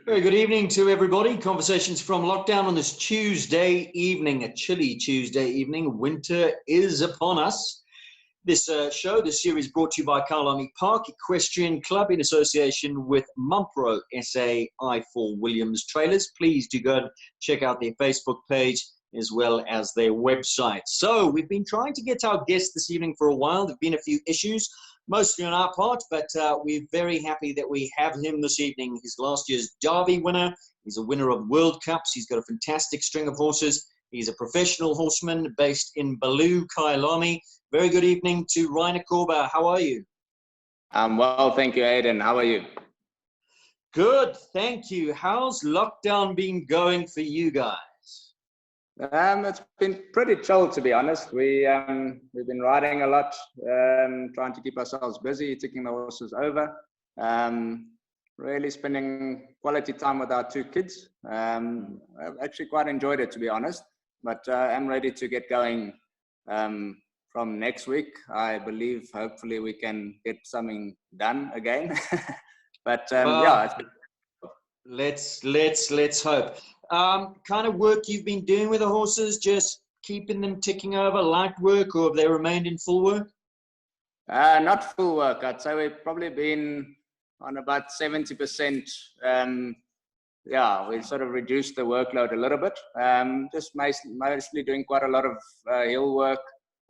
Very good evening to everybody. Conversations from lockdown on this Tuesday evening, a chilly Tuesday evening. Winter is upon us. This this series brought to you by Kyalami Park Equestrian Club in association with Mumpro SAI4 Williams Trailers. Please do go and check out their Facebook page as well as their website. So we've been trying to get our guest this evening for a while. There have been a few issues, mostly on our part, but we're very happy that we have him this evening. He's last year's Derby winner. He's a winner of World Cups. He's got a fantastic string of horses. He's a professional horseman based in Baloo, Kyalami. Very good evening to Rainer Korber. How are you? Well, thank you, Aidan. How are you? Good, thank you. How's lockdown been going for you guys? It's been pretty chill, to be honest. We've been riding a lot, trying to keep ourselves busy, taking the horses over. Really spending quality time with our two kids. I've actually quite enjoyed it, to be honest. But I'm ready to get going from next week. I believe, hopefully, we can get something done again. But yeah. Let's hope. Kind of work you've been doing with the horses, just keeping them ticking over, light work, or have they remained in full work? Not full work. I'd say we've probably been on about 70%. Yeah, we sort of reduced the workload a little bit. Just mostly doing quite a lot of hill work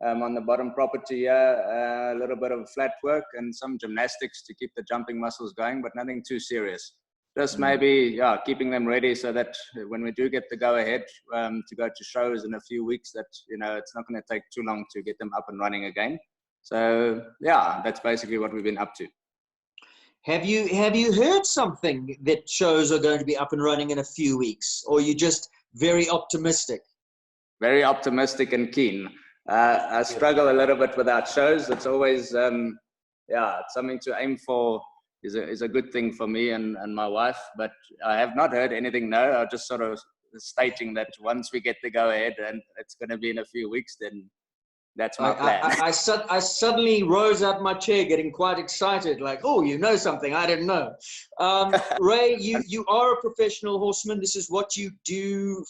on the bottom property here, a little bit of flat work and some gymnastics to keep the jumping muscles going, but nothing too serious. Just maybe, yeah, keeping them ready so that when we do get the go-ahead to go to shows in a few weeks, that, you know, it's not going to take too long to get them up and running again. So, yeah, that's basically what we've been up to. Have you heard something that shows are going to be up and running in a few weeks, or are you just very optimistic? Very optimistic and keen. I struggle a little bit without shows. It's always, yeah, it's something to aim for. Is a good thing for me and my wife, but I have not heard anything. No, I'm just sort of stating that once we get the go ahead and it's going to be in a few weeks, then that's my plan. I suddenly rose out my chair, getting quite excited, like, oh, you know something I didn't know. Ray, you are a professional horseman. This is what you do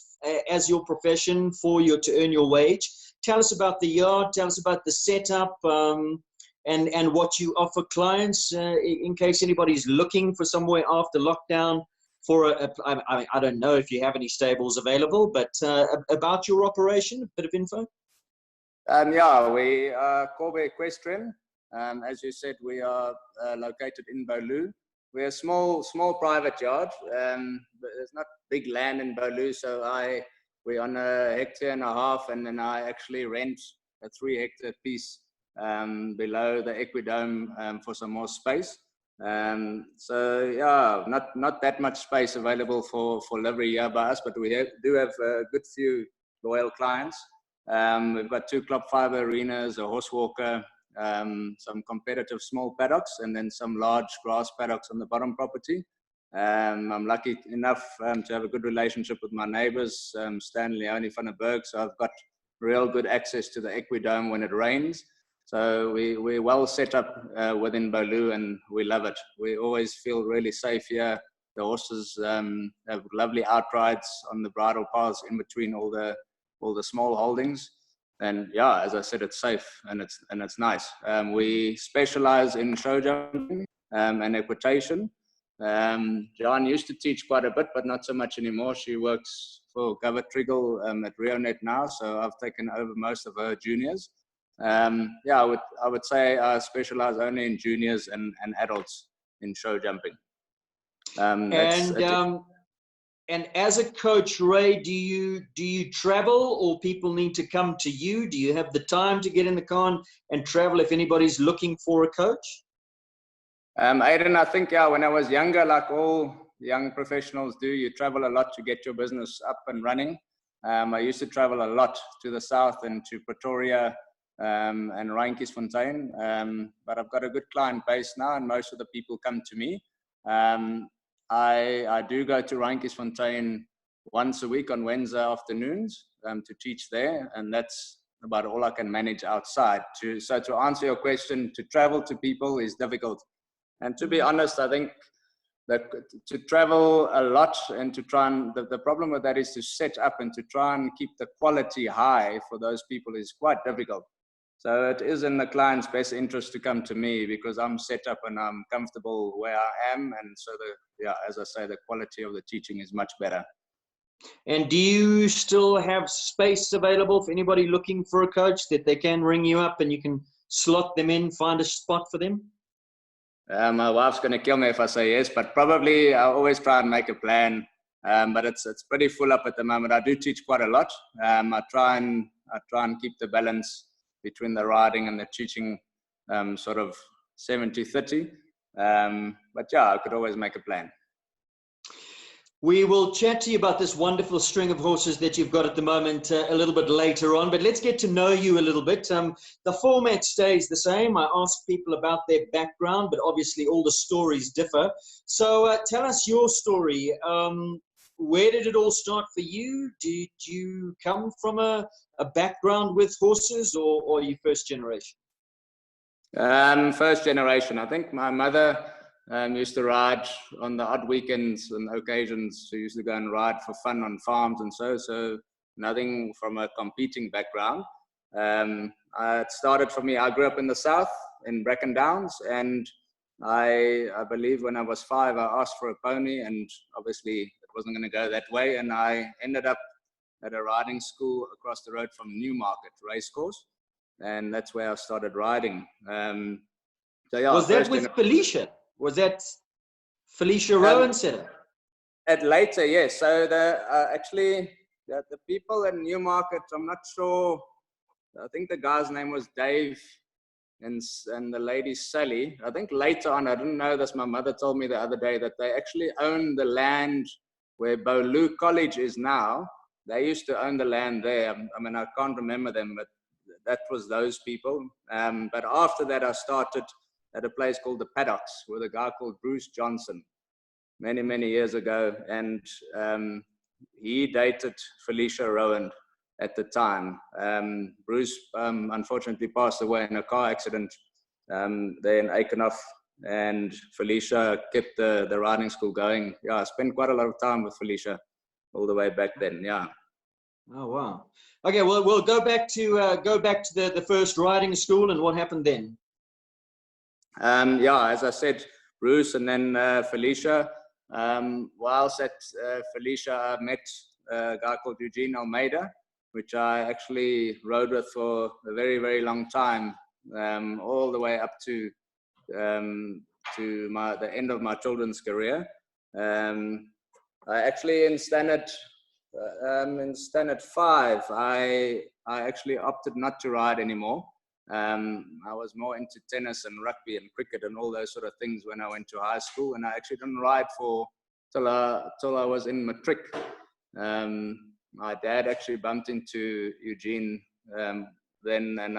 as your profession to earn your wage. Tell us about the yard. Tell us about the setup. And what you offer clients in case anybody's looking for somewhere after lockdown for I don't know if you have any stables available, but about your operation, a bit of info. Yeah, we are Korber Equestrian. As you said, we are located in Baloo. We're a small private yard. But there's not big land in Baloo, so we're on 1.5 hectares, and then I actually rent a 3-hectare piece below the Equidome for some more space. So yeah, not that much space available for livery here by us, but we do have a good few loyal clients. We've got 2 club fiber arenas, a horse walker, some competitive small paddocks, and then some large grass paddocks on the bottom property. I'm lucky enough to have a good relationship with my neighbors, Stan and Leonie van der Berg, so I've got real good access to the Equidome when it rains. So we're well set up within Baloo, and we love it. We always feel really safe here. The horses have lovely outrides on the bridle paths in between all the small holdings. And yeah, as I said, it's safe and it's nice. We specialize in show jumping and equitation. John used to teach quite a bit, but not so much anymore. She works for Gova Triggle at Rionet now, so I've taken over most of her juniors. Yeah, I would say I specialize only in juniors and adults in show jumping. And as a coach, Ray, do you travel, or people need to come to you? Do you have the time to get in the car and travel if anybody's looking for a coach? Aidan, I think, yeah, when I was younger, like all young professionals do, you travel a lot to get your business up and running. I used to travel a lot to the south and to Pretoria and Randfontein, but I've got a good client base now, and most of the people come to me. I do go to Randfontein once a week on Wednesday afternoons to teach there, and that's about all I can manage outside. So to answer your question, to travel to people is difficult. And to be honest, I think to travel a lot and to try and the problem with that is to set up and to try and keep the quality high for those people is quite difficult. So it is in the client's best interest to come to me because I'm set up and I'm comfortable where I am, and so as I say, the quality of the teaching is much better. And do you still have space available for anybody looking for a coach that they can ring you up and you can slot them in, find a spot for them? My wife's going to kill me if I say yes, but probably I always try and make a plan. But it's pretty full up at the moment. I do teach quite a lot. I try and keep the balance between the riding and the teaching, sort of 70-30. But yeah, I could always make a plan. We will chat to you about this wonderful string of horses that you've got at the moment a little bit later on, but let's get to know you a little bit. The format stays the same. I ask people about their background, but obviously all the stories differ. So tell us your story. Where did it all start for you? Did you come from a background with horses, or are you first generation? First generation. I think my mother used to ride on the odd weekends and occasions. She used to go and ride for fun on farms and so nothing from a competing background. It started for me. I grew up in the south in Bracken Downs, and I believe when I was 5 I asked for a pony, and obviously it wasn't going to go that way, and I ended up at a riding school across the road from Newmarket Racecourse, and that's where I started riding. So yeah, was that with Felicia? Was that Felicia Rowan Center? At later, yes. So actually the people in Newmarket, I'm not sure. I think the guy's name was Dave and the lady Sally. I think later on, I didn't know this. My mother told me the other day that they actually own the land where Bolu College is now. They used to own the land there. I mean, I can't remember them, but that was those people. But after that, I started at a place called the Paddocks with a guy called Bruce Johnson many years ago, and he dated Felicia Rowan at the time. Bruce unfortunately passed away in a car accident there in Aikenhof, and Felicia kept the riding school going. Yeah, I spent quite a lot of time with Felicia all the way back then. Yeah. Oh wow. Okay, well we'll go back to the first riding school and what happened then. Yeah, as I said, Bruce and then Felicia. Whilst at Felicia, I met a guy called Eugene Almeida, which I actually rode with for a very long time, all the way up to the end of my children's career. I actually in standard 5, I actually opted not to ride anymore. I was more into tennis and rugby and cricket and all those sort of things when I went to high school, and I actually didn't ride till I was in matric. My dad actually bumped into Eugene then, and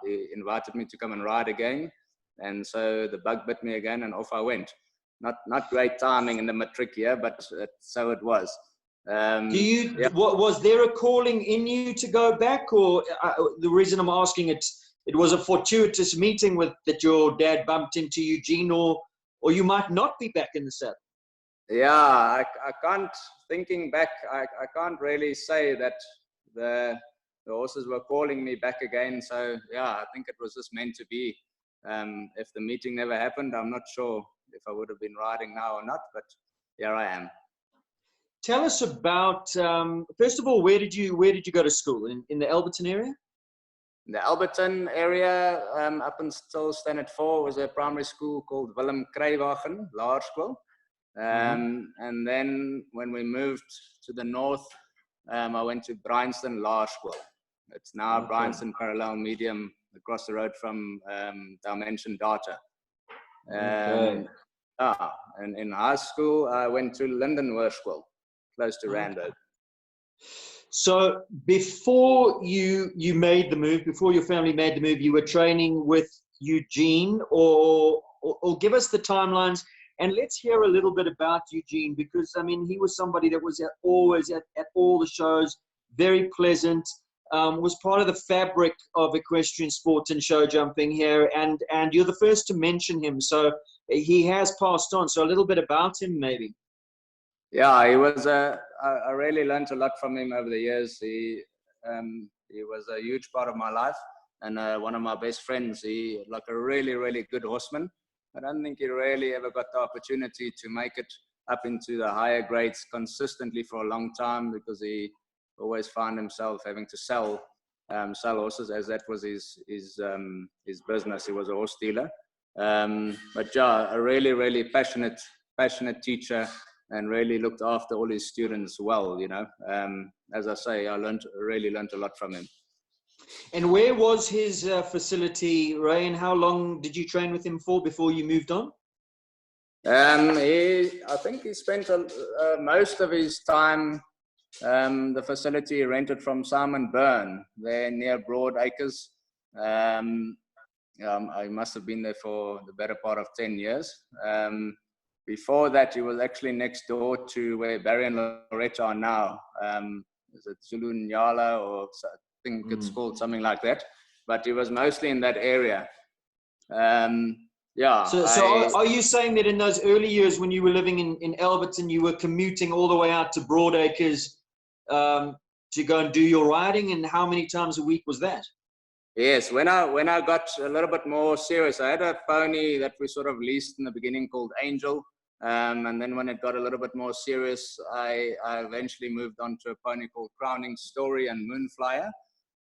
he invited me to come and ride again, and so the bug bit me again, and off I went. Not great timing in the matric year, but so it was. Was there a calling in you to go back, or the reason I'm asking it was a fortuitous meeting that your dad bumped into Eugene, or you might not be back in the saddle? Yeah, I can't, thinking back, I can't really say that the horses were calling me back again. So yeah, I think it was just meant to be. If the meeting never happened, I'm not sure if I would have been riding now or not, but here I am. Tell us about, first of all, where did you go to school? In the Alberton area? In the Alberton area, up until standard 4, was a primary school called Willem Kruiwagen Laerskool. And then when we moved to the north, I went to Bryanston Laerskool. It's now Bryanston Parallel Medium across the road from Dimension Data. And in high school, I went to Linden Hoërskool, close to Randburg. So before you made the move, before your family made the move, you were training with Eugene, or give us the timelines, and let's hear a little bit about Eugene, because I mean he was somebody that was always at all the shows, very pleasant, was part of the fabric of equestrian sport and show jumping here, and you're the first to mention him. So he has passed on. So a little bit about him, maybe. Yeah, he was I really learned a lot from him over the years. He was a huge part of my life and one of my best friends. He like a really, really good horseman. I don't think he really ever got the opportunity to make it up into the higher grades consistently for a long time because he always found himself having to sell horses, as that was his business. He was a horse dealer. But yeah, a really, really passionate teacher, and really looked after all his students well, you know. As I say, I really learned a lot from him. And where was his facility, Ray, and how long did you train with him for before you moved on? I think he spent most of his time, the facility rented from Simon Byrne, there near Broad Acres. I must have been there for the better part of 10 years. Before that, he was actually next door to where Barry and Loretta are now. Is it Zulu Nyala, or I think it's called something like that. But he was mostly in that area. Yeah. So are you saying that in those early years when you were living in Alberton, you were commuting all the way out to Broadacres to go and do your riding? And how many times a week was that? Yes, when I got a little bit more serious, I had a pony that we sort of leased in the beginning called Angel. And then when it got a little bit more serious, I eventually moved on to a pony called Crowning Story and Moonflyer.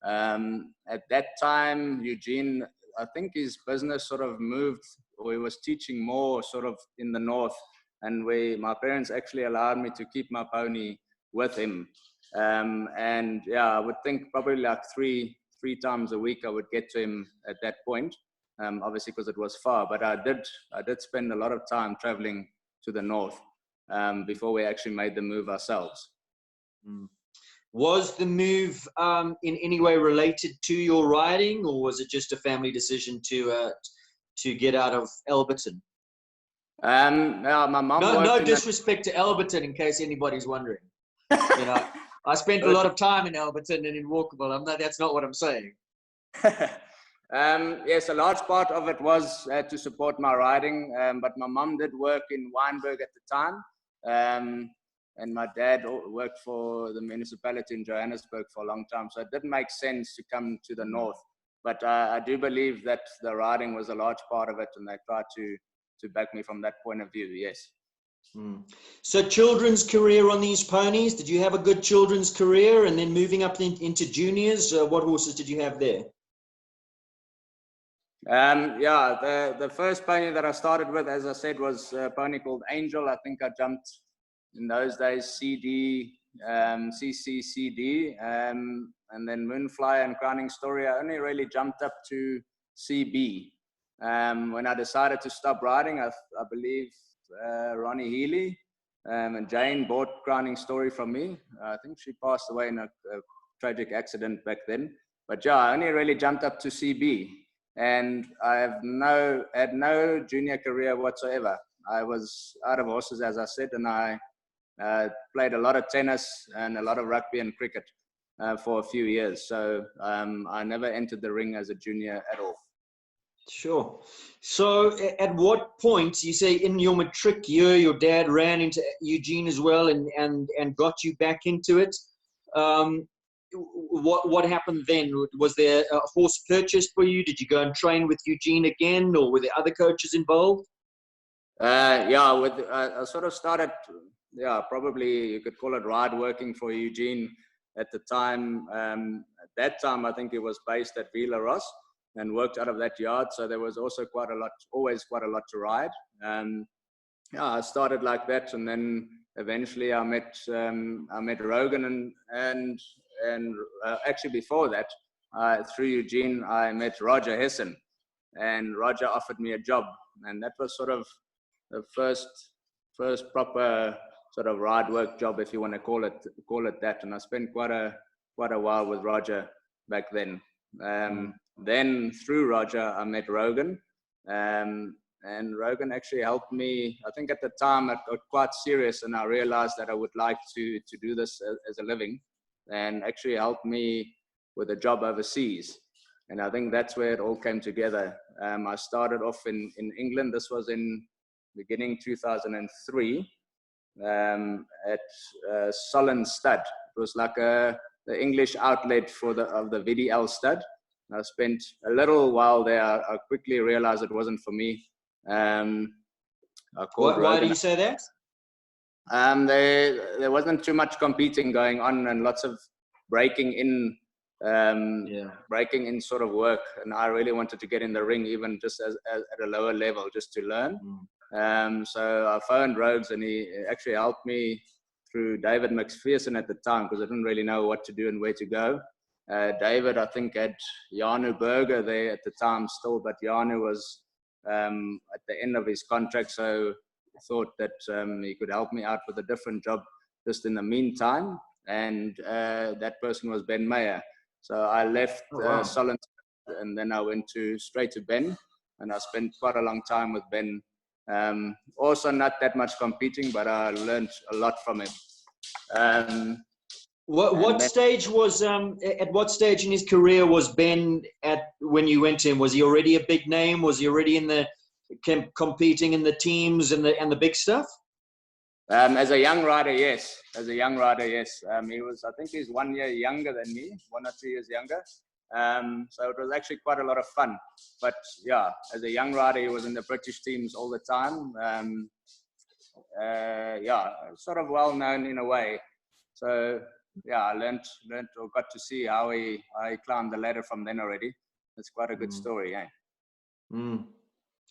At that time, Eugene, I think his business sort of moved, or he was teaching more sort of in the north. And my parents actually allowed me to keep my pony with him. And yeah, I would think probably like three times a week I would get to him at that point. Obviously because it was far, but I did spend a lot of time traveling to the north before we actually made the move ourselves. Was the move in any way related to your riding, or was it just a family decision to get out of Alberton? Yeah, my mom. No disrespect to Alberton, in case anybody's wondering. You know, I spent a lot of time in Alberton and in Walkable. That's not what I'm saying. Yes, a large part of it was to support my riding, but my mom did work in Wynberg at the time, and my dad worked for the municipality in Johannesburg for a long time, so it didn't make sense to come to the north. But I do believe that the riding was a large part of it, and they tried to back me from that point of view, yes. So children's career on these ponies, did you have a good children's career? And then moving up into juniors, what horses did you have there? Yeah, the first pony that I started with, as I said, was a pony called Angel. I think I jumped in those days CD, CC, CD, and then Moonflyer and Crowning Story. I only really jumped up to CB. When I decided to stop riding, I believe Ronnie Healy and Jane bought Crowning Story from me. I think she passed away in a tragic accident back then. But yeah, I only really jumped up to CB. And I had no junior career whatsoever. I was out of horses, as I said, and I played a lot of tennis and a lot of rugby and cricket for a few years. So I never entered the ring as a junior at all. Sure. So at what point, you say in your matric year, your dad ran into Eugene as well and got you back into it? What happened then? Was there a horse purchased for you? Did you go and train with Eugene again, or were there other coaches involved? Yeah, I sort of started, probably you could call it ride working for Eugene at the time. At that time, I think he was based at Vila Ross and worked out of that yard. So there was also always quite a lot to ride. I started like that, and then eventually I met Rogan and actually before that, through Eugene, I met Roger Hessen, and Roger offered me a job, and that was sort of the first proper sort of ride work job, if you want to call it that. And I spent quite a while with Roger back then. Then through Roger, I met Rogan, and Rogan actually helped me. I think at the time I got quite serious, and I realized that I would like to do this as a living, and actually helped me with a job overseas. And I think that's where it all came together. I started off in England. This was in beginning 2003 at Solon Stud. It was like the English outlet for the VDL stud. I spent a little while there. I quickly realized it wasn't for me. Why do you say that? There wasn't too much competing going on and lots of breaking in sort of work, and I really wanted to get in the ring, even just as at a lower level, just to learn. So I phoned Rhodes, and he actually helped me through David McPherson at the time, because I didn't really know what to do and where to go. David, I think, had Janu Berger there at the time still, but Janu was at the end of his contract, so I thought that he could help me out with a different job just in the meantime, and that person was Ben Meyer. So I left Solent, and then I went straight to Ben, and I spent quite a long time with Ben. Also not that much competing, but I learned a lot from him. What stage was at what stage in his career was Ben at when you went to him? Was he already a big name? Was he already in the competing in the teams and the big stuff? As a young rider, yes. He was, I think he's 1 year younger than me, 1 or 2 years younger. So it was actually quite a lot of fun. But yeah, as a young rider, he was in the British teams all the time. Sort of well known in a way. So yeah, I learned or got to see how he climbed the ladder from then already. It's quite a good story, eh?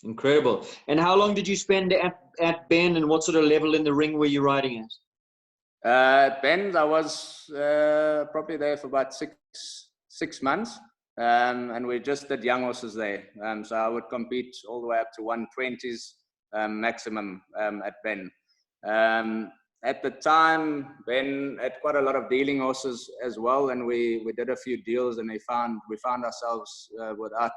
Incredible. And how long did you spend at Ben, and what sort of level in the ring were you riding at? Ben's, I was probably there for about six months, and we just did young horses there. So I would compete all the way up to 120s maximum at Ben. At the time, Ben had quite a lot of dealing horses as well, and we did a few deals, and we found ourselves without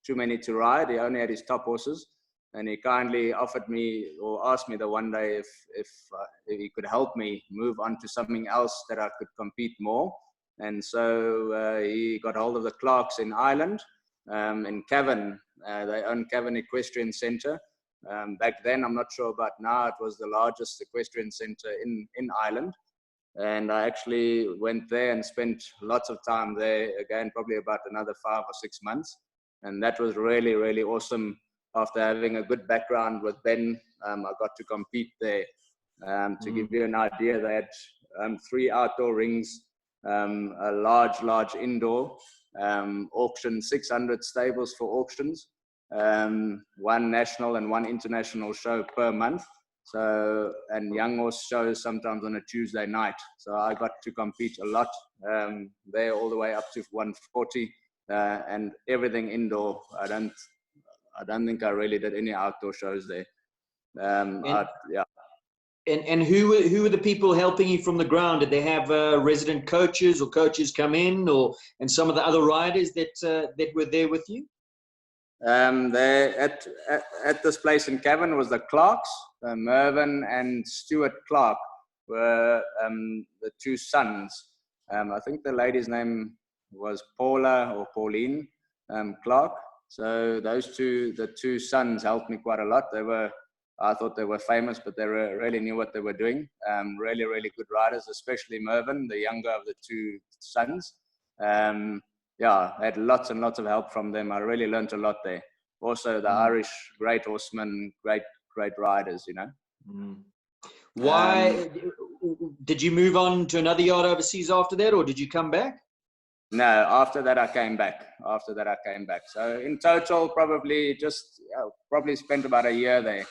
too many to ride. He only had his top horses, and he kindly offered me, or asked me the one day if he could help me move on to something else that I could compete more. And so he got hold of the Clarks in Ireland, in Cavan. They own Cavan Equestrian Centre. Back then, I'm not sure about now, it was the largest equestrian centre in Ireland. And I actually went there and spent lots of time there, again, probably about another 5 or 6 months. And that was really, really awesome. After having a good background with Ben, I got to compete there. To give you an idea, they had 3 outdoor rings, a large indoor auction, 600 stables for auctions, 1 national and 1 international show per month. So, and young horse shows sometimes on a Tuesday night. So I got to compete a lot there, all the way up to 140, and everything indoor. I don't think I really did any outdoor shows there. And who were the people helping you from the ground? Did they have resident coaches, or coaches come in, and some of the other riders that were there with you? At this place in Cavan was the Clarks. Mervyn and Stuart Clark were the 2 sons. I think the lady's name was Paula or Pauline Clark. So those the 2 sons helped me quite a lot. I thought they were famous, but they really knew what they were doing. Really, really good riders, especially Mervyn, the younger of the 2 sons. I had lots and lots of help from them. I really learned a lot there. Also, the Irish, great horsemen, great riders, you know. Why did you move on to another yard overseas after that, or did you come back? No, after that I came back. So in total, probably spent about a year there.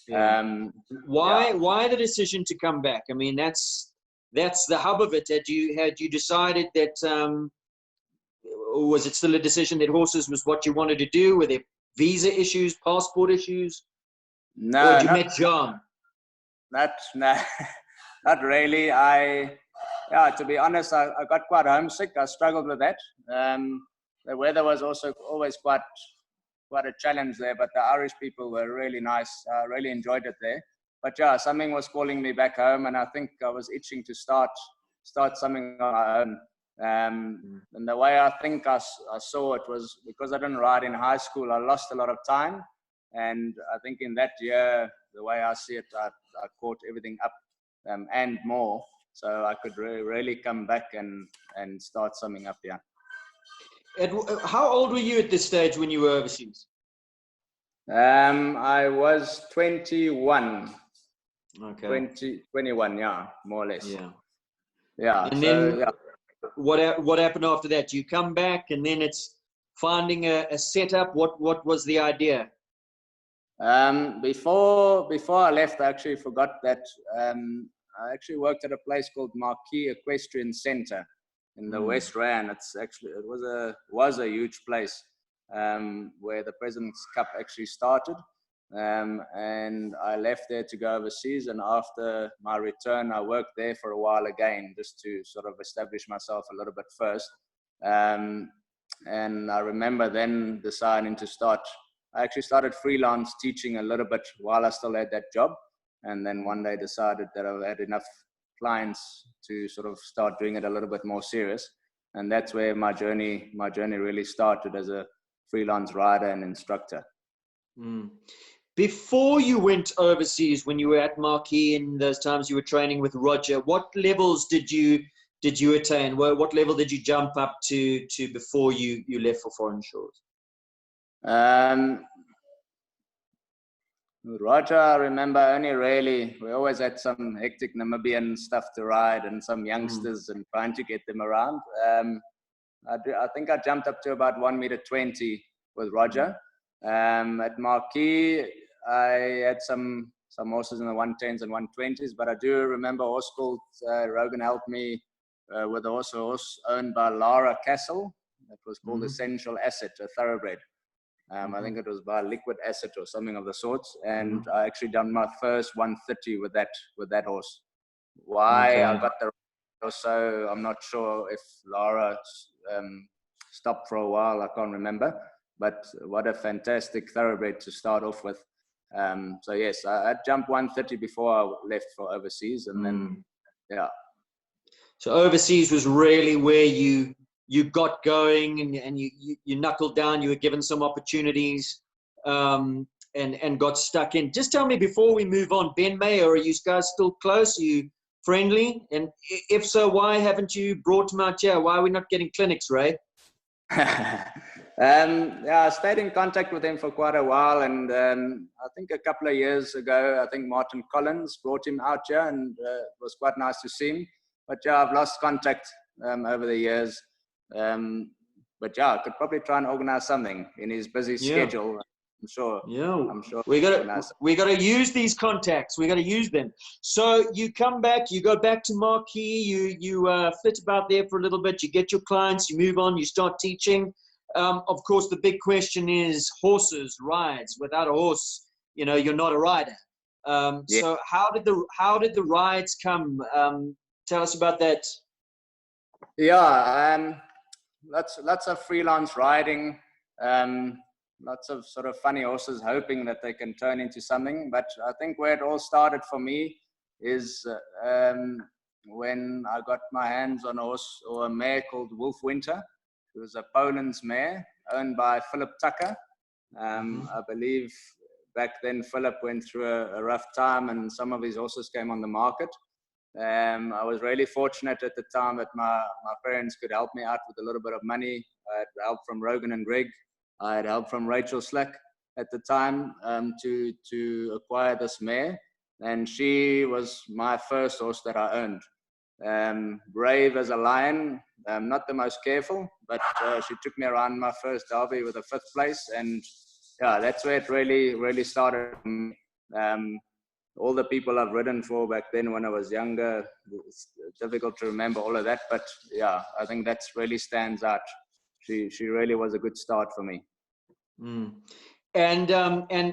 Yeah. Why the decision to come back? I mean, that's the hub of it. Had you decided that, or was it still a decision that horses was what you wanted to do? Were there visa issues, passport issues? No. Or did you met John? Not really. To be honest, I got quite homesick. I struggled with that. The weather was also always quite a challenge there, but the Irish people were really nice. I really enjoyed it there. But yeah, something was calling me back home, and I think I was itching to start something on my own. And the way I think I saw it was because I didn't ride in high school, I lost a lot of time. And I think in that year, the way I see it, I caught everything up and more. So I could really come back and start summing up, yeah. How old were you at this stage when you were overseas? I was 21. Okay. 21, yeah, more or less. Yeah. Yeah. And so then yeah. what happened after that? You come back, and then it's finding a setup. What was the idea? Before I left, I actually forgot that I actually worked at a place called Marquee Equestrian Centre in the West Rand. It was a huge place where the President's Cup actually started. And I left there to go overseas, and after my return I worked there for a while again, just to sort of establish myself a little bit first. And I remember then deciding to I actually started freelance teaching a little bit while I still had that job, and then one day decided that I had enough clients to sort of start doing it a little bit more serious. And that's where my journey really started as a freelance rider and instructor. Before you went overseas, when you were at Marquee and those times you were training with Roger, what levels did you attain? What level did you jump up to before you left for foreign shores? Roger, I remember only really, we always had some hectic Namibian stuff to ride and some youngsters and trying to get them around. I think I jumped up to about 1.20 m with Roger. At Marquee, I had some horses in the 110s and 120s, but I do remember a horse called Rogan helped me with a horse owned by Lara Castle. That was called Essential Asset, a thoroughbred. I think it was by Liquid Asset or something of the sorts. And I actually done my first 130 with that horse. Why I got the or so, I'm not sure. If Lara stopped for a while, I can't remember. But what a fantastic thoroughbred to start off with. So yes, I jumped 130 before I left for overseas, and then yeah. So overseas was really where you got going, and you knuckled down. You were given some opportunities, and got stuck in. Just tell me before we move on, Ben Mayer, are you guys still close? Are you friendly? And if so, why haven't you brought him out here? Why are we not getting clinics, Ray? Yeah, I stayed in contact with him for quite a while, and I think a couple of years ago, I think Martin Collins brought him out here, and it was quite nice to see him. But yeah, I've lost contact over the years. But yeah, I could probably try and organize something in his busy schedule. I'm sure. Yeah, I'm sure. we gotta use these contacts. We gotta use them. So you come back, you go back to Marquee, you flit about there for a little bit. You get your clients, you move on, you start teaching. Of course, the big question is horses, rides. Without a horse, you're not a rider. So how did the rides come? Tell us about that. Yeah, lots of freelance riding. Lots of sort of funny horses, hoping that they can turn into something. But I think where it all started for me is when I got my hands on a horse or a mare called Wolf Winter. It was a Poland's mare owned by Philip Tucker. I believe back then Philip went through a rough time, and some of his horses came on the market. I was really fortunate at the time that my parents could help me out with a little bit of money. I had help from Rogan and Greg. I had help from Rachel Slack at the time to acquire this mare, and she was my first horse that I owned. Brave as a lion, not the most careful, but she took me around my first derby with a 5th place, and yeah, that's where it really started. All the people I've ridden for back then when I was younger, it's difficult to remember all of that, but yeah, I think that's really stands out. She really was a good start for me. And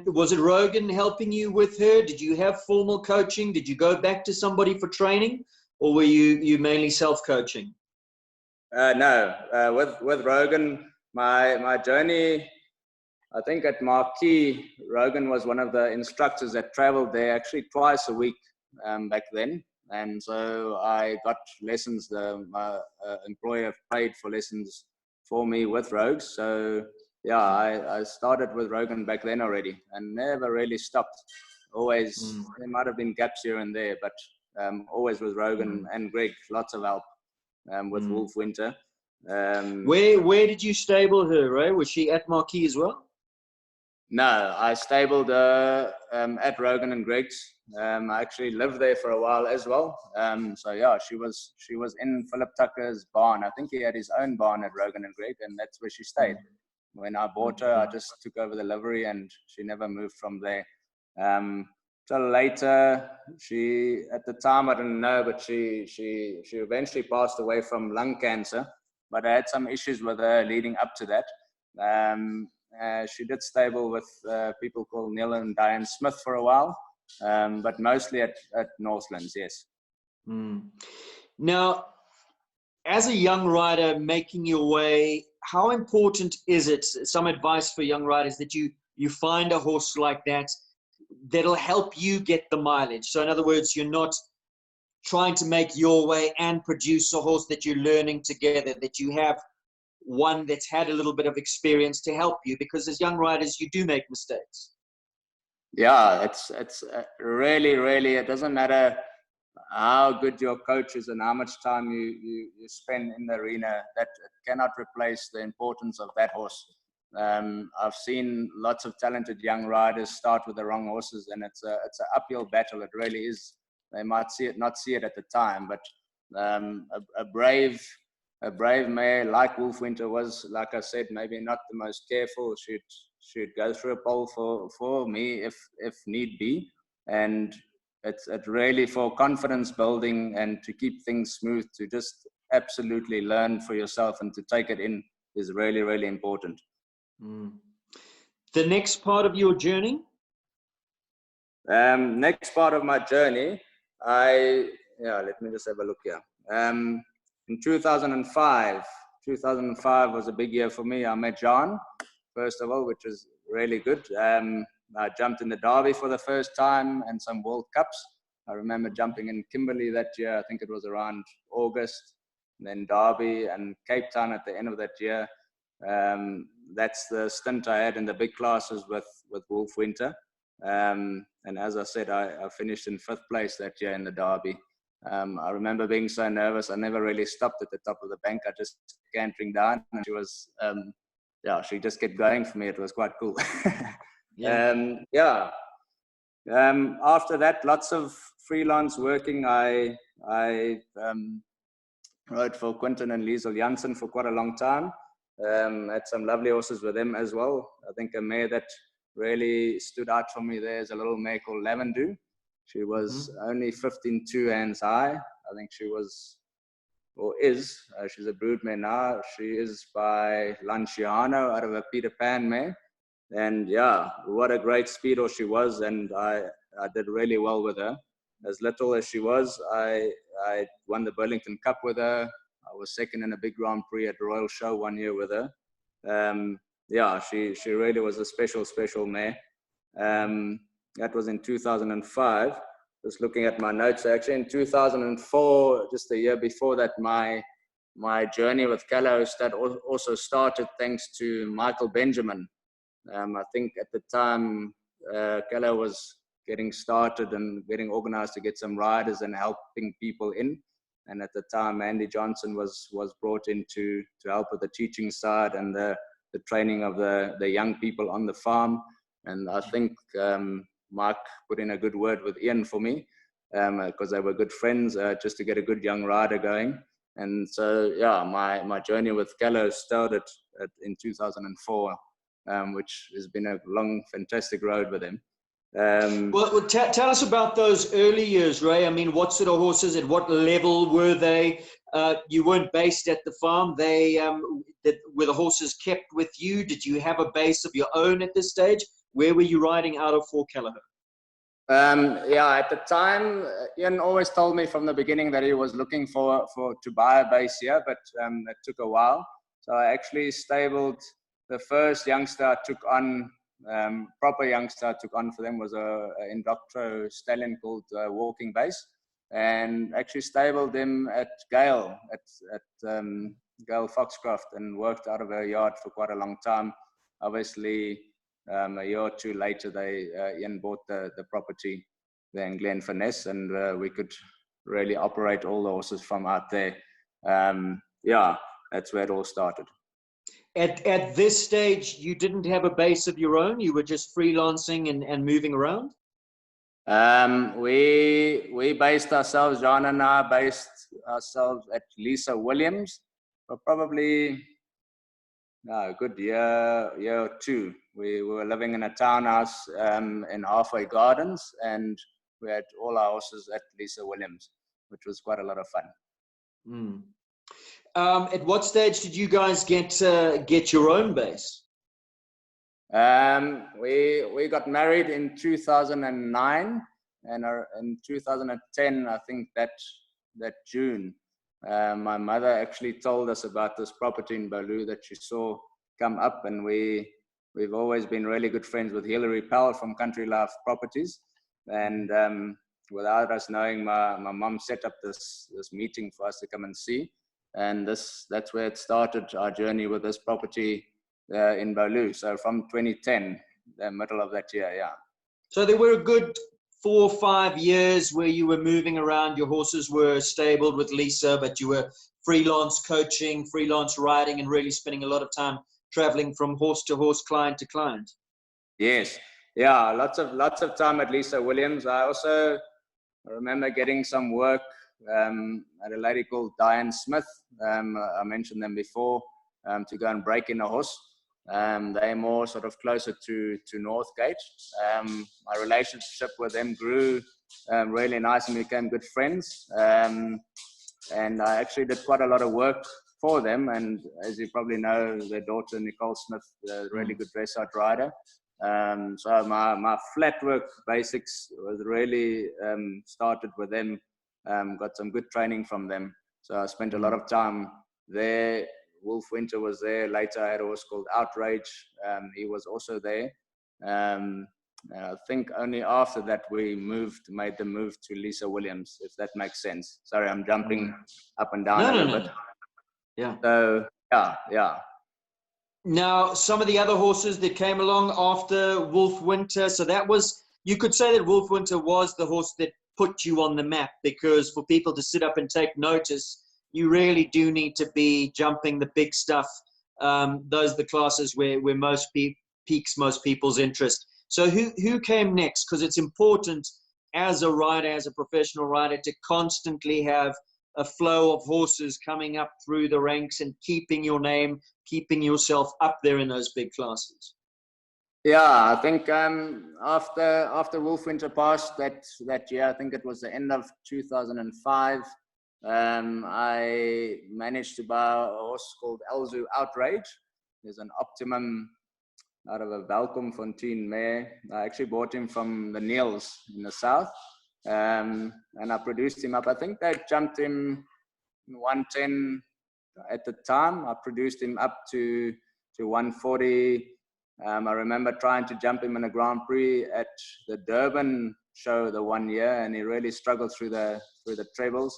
was it Rogan helping you with her? Did you have formal coaching? Did you go back to somebody for training, or were you mainly self-coaching? No, with Rogan, my journey, I think at Marquee, Rogan was one of the instructors that traveled there actually twice a week back then. And so I got lessons. My employer paid for lessons for me with Rogues. So yeah, I started with Rogan back then already and never really stopped. Always, there might have been gaps here and there, but always with Rogan and Greg, lots of help with Wolf Winter. Where did you stable her, Ray? Was she at Marquee as well? No, I stabled at Rogan and Greg's. I actually lived there for a while as well. So yeah, she was in Philip Tucker's barn. I think he had his own barn at Rogan and Greg, and that's where she stayed. When I bought her, I just took over the livery, and she never moved from there. Till later, she, at the time I didn't know, but she eventually passed away from lung cancer. But I had some issues with her leading up to that. She did stable with people called Neil and Diane Smith for a while, but mostly at Northlands, yes. Now, as a young rider making your way, how important is it, some advice for young riders, that you find a horse like that that'll help you get the mileage? So in other words, you're not trying to make your way and produce a horse that you're learning together, that you have one that's had a little bit of experience to help you, because as young riders, you do make mistakes. Yeah, it's really, it doesn't matter how good your coach is and how much time you spend in the arena, that it cannot replace the importance of that horse. I've seen lots of talented young riders start with the wrong horses, and it's an uphill battle. It really is. They might not see it at the time, but a brave mare like Wolf Winter was, like I said, maybe not the most careful. She'd go through a pole for me if need be, and it's really for confidence building and to keep things smooth, to just absolutely learn for yourself and to take it in is really, really important. The next part of your journey? Next part of my journey, let me just have a look here. In 2005 was a big year for me. I met John, first of all, which was really good. I jumped in the Derby for the first time and some World Cups. I remember jumping in Kimberley that year. I think it was around August, and then Derby and Cape Town at the end of that year. That's the stint I had in the big classes with Wolf Winter. And as I said, I finished in 5th place that year in the Derby. I remember being so nervous. I never really stopped at the top of the bank. I just cantering down, and she was, she just kept going for me. It was quite cool. After that, lots of freelance working. I rode for Quinton and Liesel Janssen for quite a long time. Had some lovely horses with them as well. I think a mare that really stood out for me there is a little mare called Lavendu. She was only 15.2 hands high. I think she was, or is, she's a brood mare now. She is by Lanciano out of a Peter Pan mare. And yeah, what a great speed horse she was. And I did really well with her. As little as she was, I won the Burlington Cup with her. I was second in a big Grand Prix at the Royal Show one year with her. She really was a special mare. That was in 2005. Just looking at my notes, actually in 2004, just a year before that, my journey with Kyalami also started thanks to Michael Benjamin. I think at the time, Kyalami was getting started and getting organized to get some riders and helping people in. And at the time, Andy Johnson was brought in to help with the teaching side and the training of the young people on the farm. And I think Mark put in a good word with Ian for me, because they were good friends, just to get a good young rider going. And so, yeah, my journey with Kyalami started in 2004, which has been a long, fantastic road with him. Tell us about those early years, Ray. I mean, what sort of horses, at what level were they? You weren't based at the farm. Were the horses kept with you? Did you have a base of your own at this stage? Where were you riding out of for Kyalami? At the time, Ian always told me from the beginning that he was looking to buy a base here, but it took a while. So I actually stabled the first youngster I took on. Proper youngster I took on for them was a Indoctro stallion called Walking Base, and actually stabled him at Gale at Gale Foxcroft, and worked out of her yard for quite a long time. obviously a year or two later, Ian bought the property there in Glenfinesse, and we could really operate all the horses from out there. Yeah, that's where it all started. At this stage, you didn't have a base of your own. You were just freelancing and moving around. We based ourselves. John and I based ourselves at Lisa Williams for probably a good year or two. We were living in a townhouse in Halfway Gardens, and we had all our horses at Lisa Williams, which was quite a lot of fun. Mm. At what stage did you guys get your own base? We got married in 2009, and in 2010, I think that June, my mother actually told us about this property in Bolu that she saw come up, and we've always been really good friends with Hilary Powell from Country Life Properties, and without us knowing, my mom set up this meeting for us to come and see, and that's where it started, our journey with this property in Bolu. So from 2010, the middle of that year, yeah. So there were a good 4 or 5 years where you were moving around. Your horses were stabled with Lisa, but you were freelance coaching, freelance riding, and really spending a lot of time traveling from horse to horse, client to client. Yes, yeah, lots of time at Lisa Williams. I also remember getting some work at a lady called Diane Smith. I mentioned them before, to go and break in a horse. They're more sort of closer to Northgate. My relationship with them grew really nice, and we became good friends. And I actually did quite a lot of work for them. And as you probably know, their daughter, Nicole Smith, a really good dressage rider. So my flat work basics was really started with them. Got some good training from them. So I spent a lot of time there. Wolf Winter was there. Later, I had a horse called Outrage. He was also there. I think only after that we made the move to Lisa Williams, if that makes sense. Sorry, I'm jumping up and down a little bit. Yeah. So yeah. Now, some of the other horses that came along after Wolf Winter, so that was, you could say that Wolf Winter was the horse that put you on the map, because for people to sit up and take notice, you really do need to be jumping the big stuff. Those are the classes where most piques most people's interest. So who came next? Because it's important as a rider, as a professional rider, to constantly have a flow of horses coming up through the ranks and keeping your name, keeping yourself up there in those big classes. Yeah, I think after Wolf Winter passed that year, I think it was the end of 2005, I managed to buy a horse called Elzu Outrage. There's an Optimum out of a Welkomfontein mare. I actually bought him from the Neils in the south, and I produced him up. I think they jumped him 110 at the time. I produced him up to 140. I remember trying to jump him in a Grand Prix at the Durban show the one year, and he really struggled through the trebles.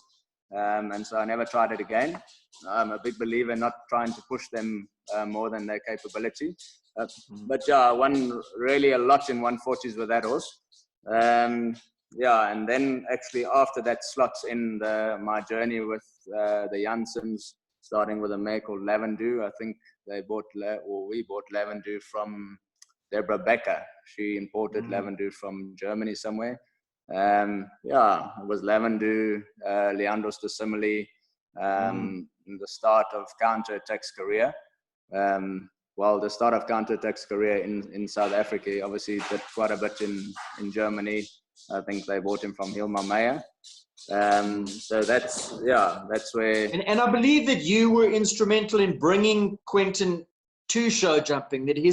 And so I never tried it again. I'm a big believer in not trying to push them more than their capability. But yeah, I won really a lot in 140s with that horse. Yeah, and then actually after that slots in my journey with the Janssens, starting with a mare called Lavendoo. I think we bought Lavendoo from Deborah Becker. She imported Lavendoo from Germany somewhere. Yeah, it was Lavendoo, Leandros de Simile, the start of Counterattack's career. Well, the start of Counterattack's career in South Africa, obviously did quite a bit in Germany. I think they bought him from Hilmar Meyer. So that's where. And I believe that you were instrumental in bringing Quentin to show jumping, that he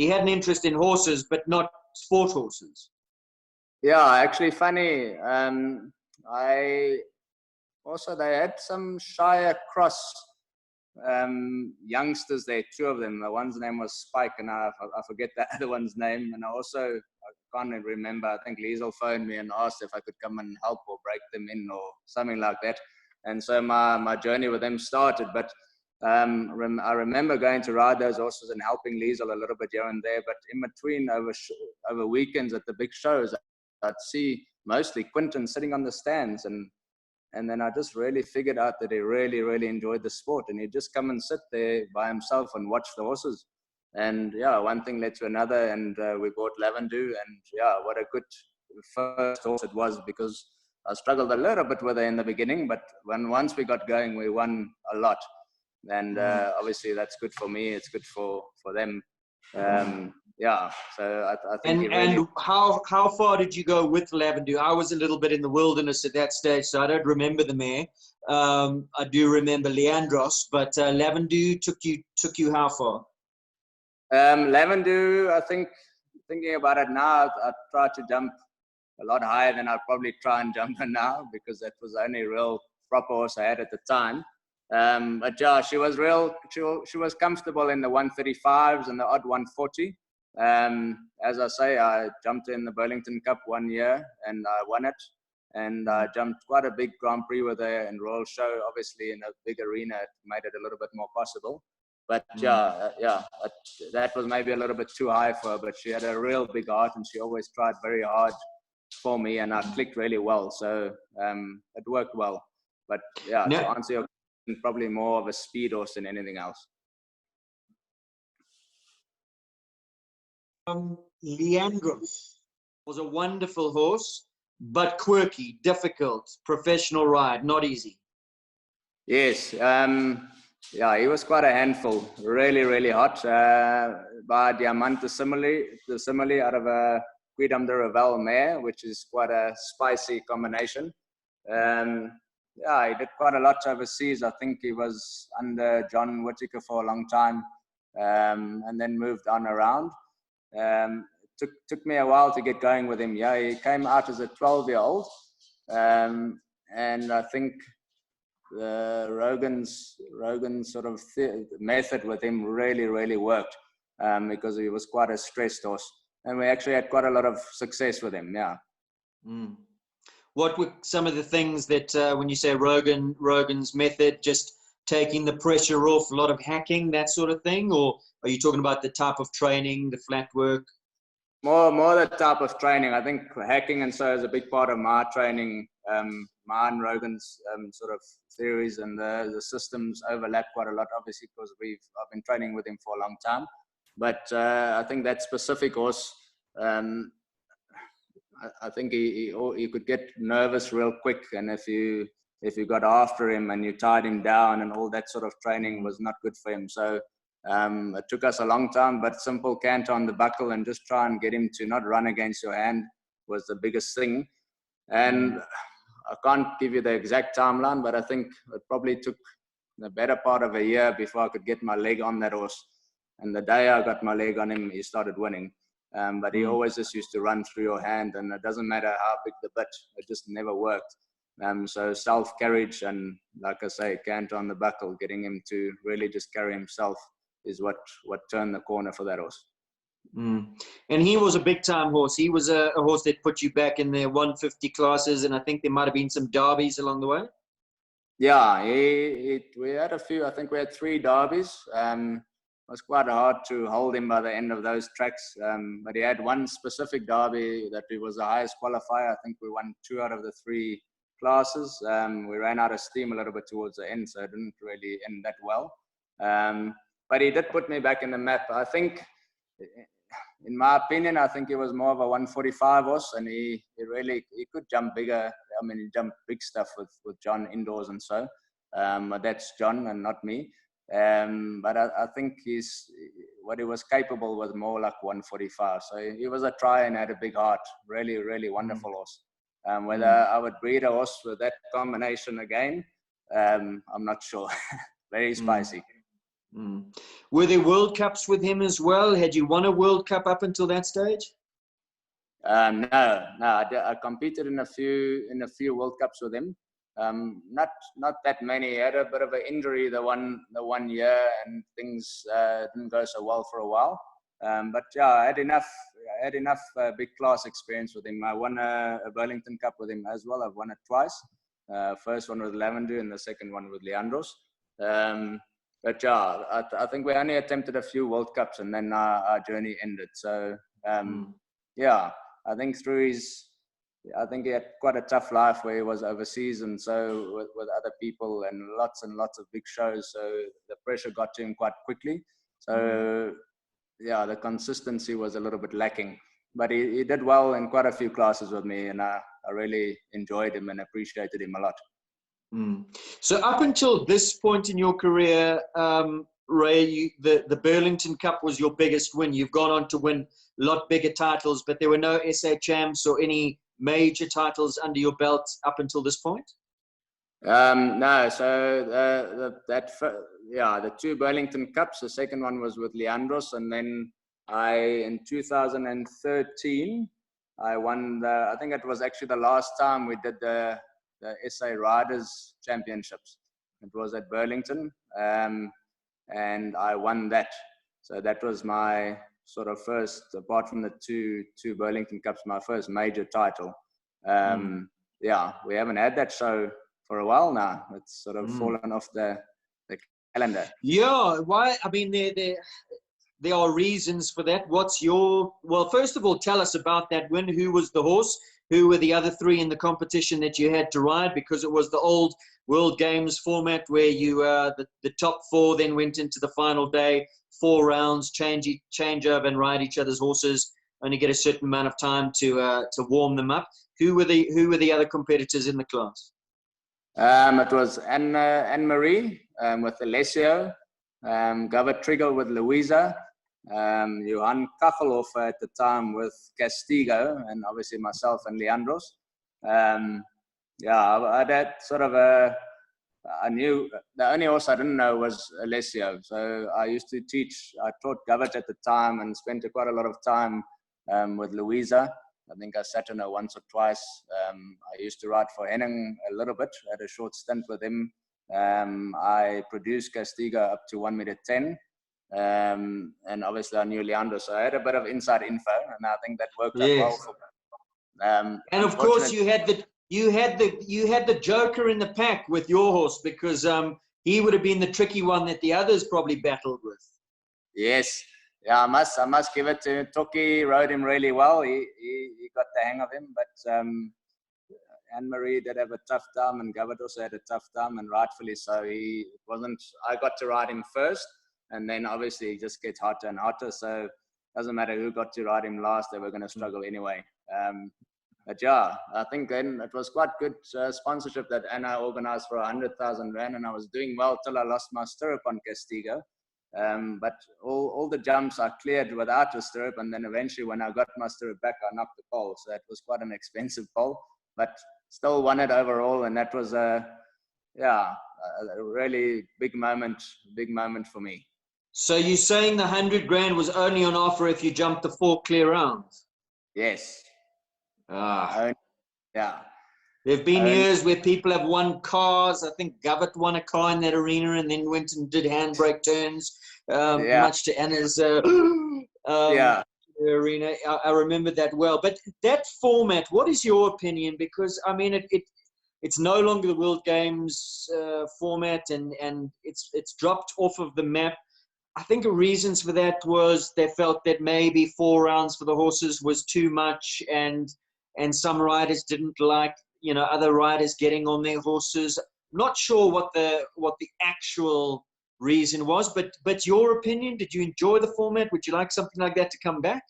had an interest in horses, but not sport horses. Yeah, actually funny. They had some Shire Cross youngsters there, two of them. The one's name was Spike, and I forget the other one's name. And I can't remember. I think Liesel phoned me and asked if I could come and help or break them in or something like that. And so my journey with them started. But I remember going to ride those horses and helping Liesel a little bit here and there, but in between over weekends at the big shows, I'd see mostly Quinton sitting on the stands, and then I just really figured out that he really, really enjoyed the sport, and he'd just come and sit there by himself and watch the horses. And yeah, one thing led to another, and we bought Lavendu, and yeah, what a good first horse it was, because I struggled a little bit with her in the beginning, but once we got going, we won a lot. And obviously that's good for me, it's good for them. Yeah, so I think and how far did you go with Lavendu? I was a little bit in the wilderness at that stage, so I don't remember the mare. I do remember Leandros, but Lavendu took you how far? Lavendu, I think, thinking about it now, I tried to jump a lot higher than I'd probably try and jump her now, because that was the only real proper horse I had at the time. But yeah, she was comfortable in the 135s and the odd 140. As I say, I jumped in the Burlington Cup one year and I won it. And I jumped quite a big Grand Prix with her in Royal Show. Obviously, in a big arena, it made it a little bit more possible. But that was maybe a little bit too high for her. But she had a real big heart, and she always tried very hard for me, and I clicked really well. So it worked well. But yeah, to answer your question, probably more of a speed horse than anything else. Leandros was a wonderful horse, but quirky, difficult, professional ride, not easy. Yes, yeah, he was quite a handful, really, really hot. By Diamante Simile out of a Quidam de Revel mare, which is quite a spicy combination. Yeah, he did quite a lot overseas. I think he was under John Whittaker for a long time, and then moved on around. Took me a while to get going with him. Yeah, he came out as a 12-year-old, and I think the Rogan's sort of method with him really, really worked, because he was quite a stressed horse, and we actually had quite a lot of success with him. Yeah. What were some of the things that, when you say Rogan's method, just taking the pressure off, a lot of hacking, that sort of thing, or are you talking about the type of training, the flat work? More the type of training. I think hacking and so is a big part of my training. Mine, Rogan's sort of theories and the systems overlap quite a lot, obviously, because I've been training with him for a long time. But I think that specific horse, I think he could get nervous real quick, and if you got after him and you tied him down and all that sort of training was not good for him. So it took us a long time, but simple canter on the buckle and just try and get him to not run against your hand was the biggest thing. And I can't give you the exact timeline, but I think it probably took the better part of a year before I could get my leg on that horse. And the day I got my leg on him, he started winning. But he always just used to run through your hand, and it doesn't matter how big the bit, it just never worked. So self-carriage and, like I say, canter on the buckle, getting him to really just carry himself is what turned the corner for that horse. And he was a big-time horse. He was a horse that put you back in the 150 classes, and I think there might have been some derbies along the way. Yeah, we had a few. I think we had 3 derbies. It was quite hard to hold him by the end of those tracks, but he had one specific derby that he was the highest qualifier. I think we won 2 out of the 3 classes. We ran out of steam a little bit towards the end, so it didn't really end that well. But he did put me back in the map. I think, in my opinion, I think he was more of a 145 horse, and he could jump bigger. I mean, he jumped big stuff with John indoors and so. But that's John and not me. But I think what he was capable was more like 145. So he was a try and had a big heart. Really, really wonderful horse. Whether I would breed a horse with that combination again, I'm not sure. Very spicy. Were there World Cups with him as well? Had you won a World Cup up until that stage? No. I competed in a few World Cups with him. Not that many. He had a bit of an injury the one year, and things didn't go so well for a while. But yeah, I had enough big class experience with him. I won a Burlington Cup with him as well. I've won it twice. First one with Lavendu and the second one with Leandros. but yeah, I think we only attempted a few World Cups and then our journey ended. So yeah, I think I think he had quite a tough life where he was overseas and so with other people and lots of big shows. So the pressure got to him quite quickly. So yeah, the consistency was a little bit lacking. But he did well in quite a few classes with me, and I really enjoyed him and appreciated him a lot. So up until this point in your career, Ray, the Burlington Cup was your biggest win. You've gone on to win a lot bigger titles, but there were no SA champs or any major titles under your belt up until this point? No, so the two Burlington Cups. The second one was with Leandros, and then in 2013, I won I think it was actually the last time we did the SA Riders Championships. It was at Burlington, and I won that. So that was my sort of first, apart from the two Burlington Cups, my first major title. Yeah, we haven't had that show for a while now. It's sort of fallen off the calendar. Yeah, why? I mean, there are reasons for that. Well, first of all, tell us about that win. Who was the horse? Who were the other three in the competition that you had to ride? Because it was the old World Games format where you the top four then went into the final day, 4 rounds, change over and ride each other's horses. Only get a certain amount of time to warm them up. Who were the other competitors in the class? It was Anne-Marie with Alessio, Gavert Triggle with Louisa, Johan Kachelhofer at the time with Castigo, and obviously myself and Leandros. Yeah, I had sort of I knew the only horse I didn't know was Alessio. So I taught Gavert at the time and spent quite a lot of time with Louisa. I think I sat on her once or twice. I used to ride for Henning a little bit. I had a short stint with him. I produced Castigo up to 1.10 m. And obviously I knew Leandro. So I had a bit of inside info, and I think that worked out well for me. And of course you had the joker in the pack with your horse, because he would have been the tricky one that the others probably battled with. Yes. Yeah, I must give it to Toki. Rode him really well. He got the hang of him, but Anne-Marie did have a tough time, and Gavert also had a tough time, and rightfully so. I got to ride him first, and then obviously he just gets hotter and hotter. So it doesn't matter who got to ride him last; they were going to struggle anyway. But yeah, I think then it was quite good sponsorship that Anna organized for 100,000 rand, and I was doing well till I lost my stirrup on Castigo. But all the jumps I cleared without a stirrup, and then eventually when I got my stirrup back, I knocked the pole. So it was quite an expensive pole, but still won it overall, and that was a really big moment for me. So you're saying the 100 grand was only on offer if you jumped the 4 clear rounds? Yes. Yeah. There have been Only. years where people have won cars. I think Gavert won a car in that arena and then went and did handbrake turns, much to Anna's arena. I remember that well. But that format, what is your opinion? Because, I mean, it's no longer the World Games format, and it's dropped off of the map. I think the reasons for that was they felt that maybe 4 rounds for the horses was too much, and some riders didn't like, other riders getting on their horses. Not sure what the actual reason was, but your opinion, did you enjoy the format? Would you like something like that to come back?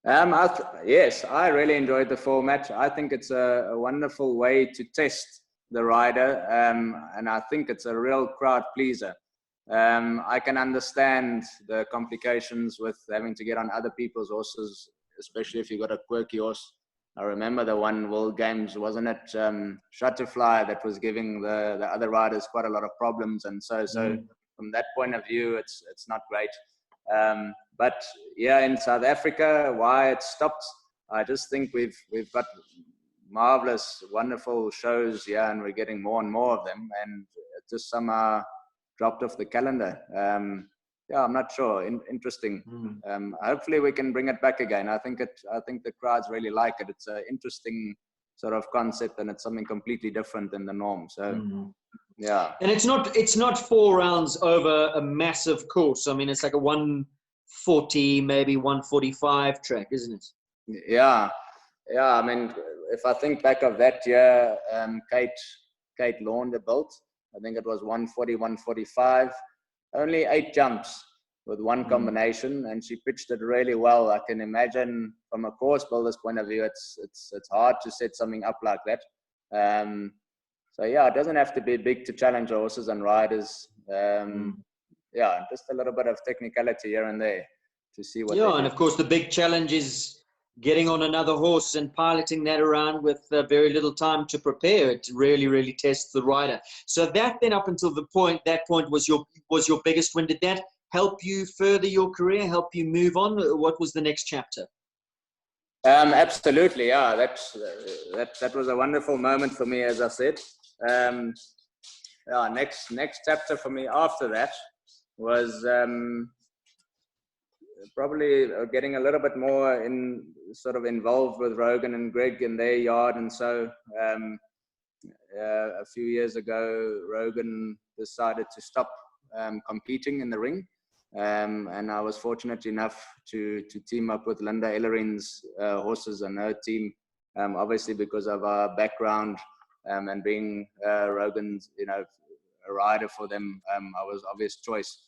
Yes, I really enjoyed the format. I think it's a wonderful way to test the rider, and I think it's a real crowd pleaser. I can understand the complications with having to get on other people's horses, especially if you've got a quirky horse. I remember the one World Games, wasn't it, Shutterfly, that was giving the other riders quite a lot of problems, and so from that point of view, it's not great. But yeah, in South Africa, why it stopped, I just think we've got marvelous, wonderful shows here, and we're getting more and more of them, and it just somehow dropped off the calendar. I'm not sure. Interesting. Hopefully we can bring it back again. I think the crowds really like it. It's an interesting sort of concept, and it's something completely different than the norm. So Yeah. And it's not 4 rounds over a massive course. I mean, it's like a 140, maybe 145 track, isn't it? Yeah. Yeah. I mean, if I think back of that year, Kate Launder built, I think it was 140, 145, only 8 jumps with one combination, and she pitched it really well. I can imagine from a course builder's point of view, it's hard to set something up like that. So yeah, it doesn't have to be big to challenge horses and riders. Yeah, just a little bit of technicality here and there to see what they Yeah, do. and of course the big challenge is getting on another horse and piloting that around with very little time to prepare. It really, really tests the rider. So that then, up until that point was your biggest win. Did that help you further your career? Help you move on? What was the next chapter? Absolutely, yeah. That was a wonderful moment for me, as I said. Yeah, next chapter for me after that was probably getting a little bit more involved with Rogan and Greg in their yard. And so a few years ago, Rogan decided to stop competing in the ring. And I was fortunate enough to team up with Linda Ellerin's horses and her team, obviously because of our background and being Rogan's, a rider for them. I was obvious choice.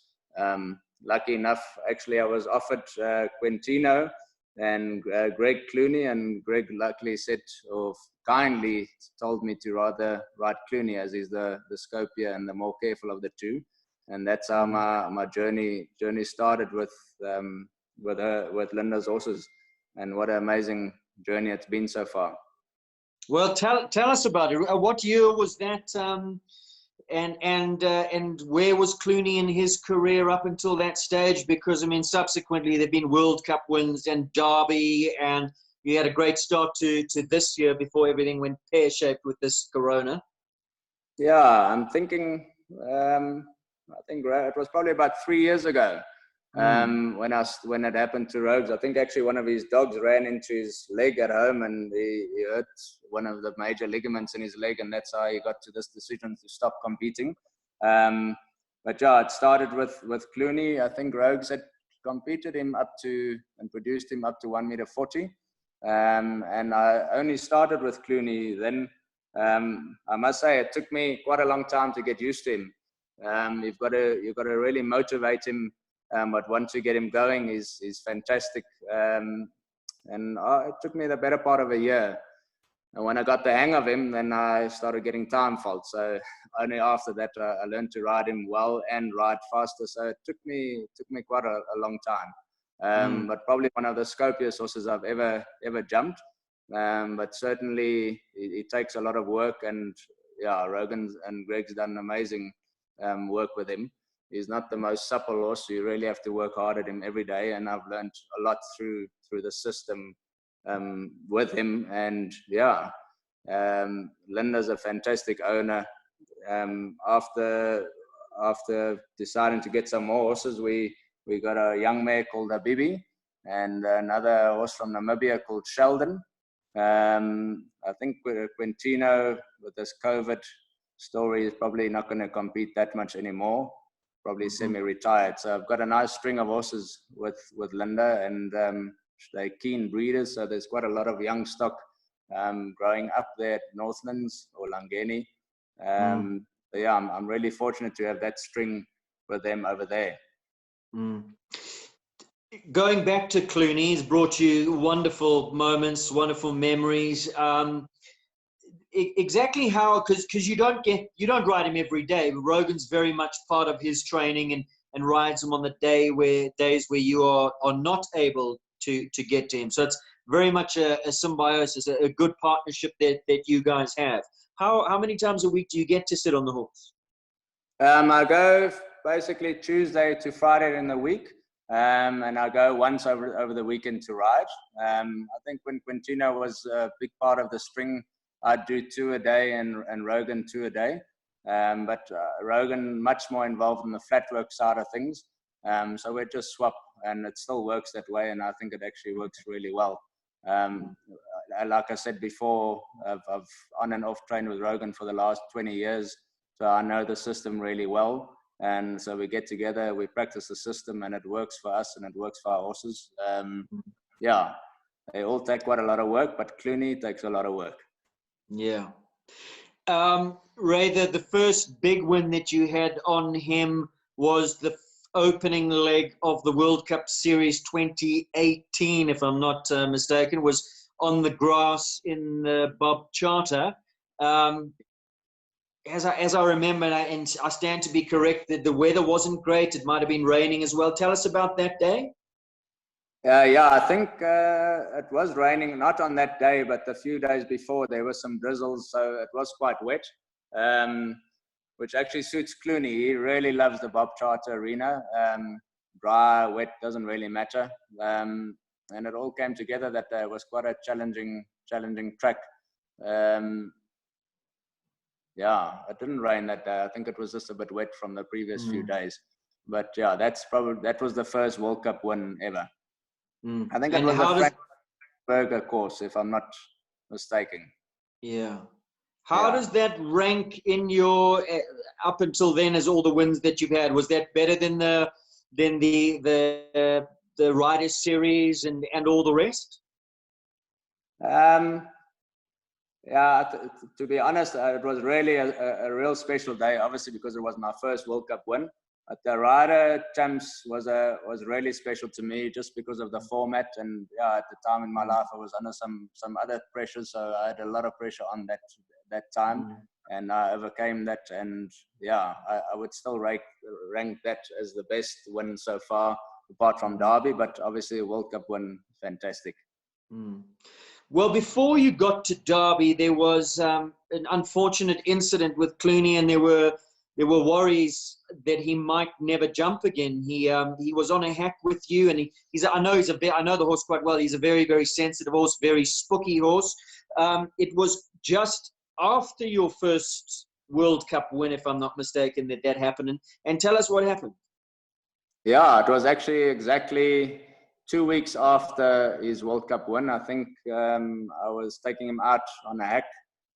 Lucky enough, actually, I was offered Quintino and Greg Clooney, and Greg luckily said, or kindly told me to rather ride Clooney, as he's the scopier and the more careful of the two. And that's how my journey started with Linda's horses, and what an amazing journey it's been so far. Well, tell us about it. What year was that? And where was Clooney in his career up until that stage? Because I mean, subsequently there've been World Cup wins and Derby, and you had a great start to this year before everything went pear-shaped with this corona. Yeah, I'm thinking. I think it was probably about 3 years ago when it happened to Rhodes. I think actually one of his dogs ran into his leg at home, and he hurt one of the major ligaments in his leg, and that's how he got to this decision to stop competing. But yeah, it started with Clooney. I think Rhodes had competed him up to and produced him up to 1.40 m, and I only started with Clooney then. I must say it took me quite a long time to get used to him. You've got to really motivate him, but once you get him going, he's fantastic. And it took me the better part of a year. And when I got the hang of him, then I started getting time faults. So only after that I learned to ride him well and ride faster. So it took me quite a long time. But probably one of the scopiest horses I've ever jumped. But certainly it takes a lot of work, and yeah, Rogan and Greg's done amazing work with him. He's not the most supple horse, so you really have to work hard at him every day, and I've learned a lot through the system with him. And yeah, Linda's a fantastic owner. After deciding to get some more horses, we got a young mare called Habibi and another horse from Namibia called Sheldon. I think Quintino, with this COVID story, is probably not going to compete that much anymore, probably semi-retired. So I've got a nice string of horses with Linda, and they're keen breeders, so there's quite a lot of young stock growing up there at Northlands or Langeni. So yeah, I'm really fortunate to have that string with them over there. Going back to Clooney, he's brought you wonderful moments, wonderful memories. Exactly how, because you don't ride him every day. Rogan's very much part of his training and rides him on the days where you are not able to get to him. So it's very much a symbiosis, a good partnership that you guys have. How many times a week do you get to sit on the horse? I go basically Tuesday to Friday in the week. And I go once over the weekend to ride. I think when Quintino was a big part of the string, I'd do 2 a day and Rogan 2 a day. But Rogan much more involved in the flat work side of things. So we just swap, and it still works that way. And I think it actually works really well. Like I said before, I've on and off trained with Rogan for the last 20 years. So I know the system really well. And so we get together, we practice the system, and it works for us and it works for our horses. Yeah, they all take quite a lot of work, but Clooney takes a lot of work. Yeah. Ray, the first big win that you had on him was the opening leg of the World Cup Series 2018, if I'm not mistaken, was on the grass in the Bob Charter. As I remember, and I stand to be corrected, the weather wasn't great. It might have been raining as well. Tell us about that day. Yeah, I think it was raining, not on that day, but a few days before. There were some drizzles, so it was quite wet, which actually suits Clooney. He really loves the Bob Charter Arena. Dry, wet, doesn't really matter. And it all came together that it was quite a challenging track. Yeah, it didn't rain that day. I think it was just a bit wet from the previous few days. But yeah, that was the first World Cup win ever. I think it was a Frank Berger course, if I'm not mistaken. Yeah. How does that rank in your up until then as all the wins that you've had? Was that better than the Riders Series and all the rest? Yeah, to be honest, it was really a real special day, obviously, because it was my first World Cup win. But the Rider Champs was really special to me just because of the format. And yeah, at the time in my life, I was under some other pressures. So I had a lot of pressure on that time. And I overcame that. And yeah, I would still rank that as the best win so far, apart from Derby. But obviously, a World Cup win, fantastic. Well, before you got to Derby, there was an unfortunate incident with Clooney, and there were worries that he might never jump again. He was on a hack with you, and I know the horse quite well. He's a very, very sensitive horse, very spooky horse. It was just after your first World Cup win, if I'm not mistaken, that happened. And tell us what happened. Yeah, it was actually exactly 2 weeks after his World Cup win. I think I was taking him out on a hack.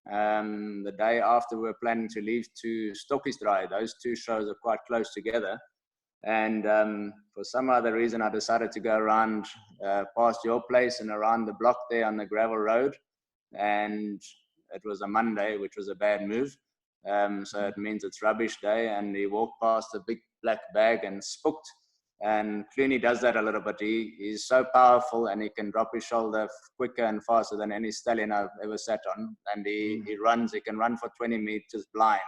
The day after, we were planning to leave to Stokkiesdraai. Those two shows are quite close together. And for some other reason, I decided to go around past your place and around the block there on the gravel road. And it was a Monday, which was a bad move. So it means it's rubbish day. And he walked past a big black bag and spooked. And Clooney does that a little bit. He's so powerful, and he can drop his shoulder quicker and faster than any stallion I've ever sat on. And he can run for 20 meters blind.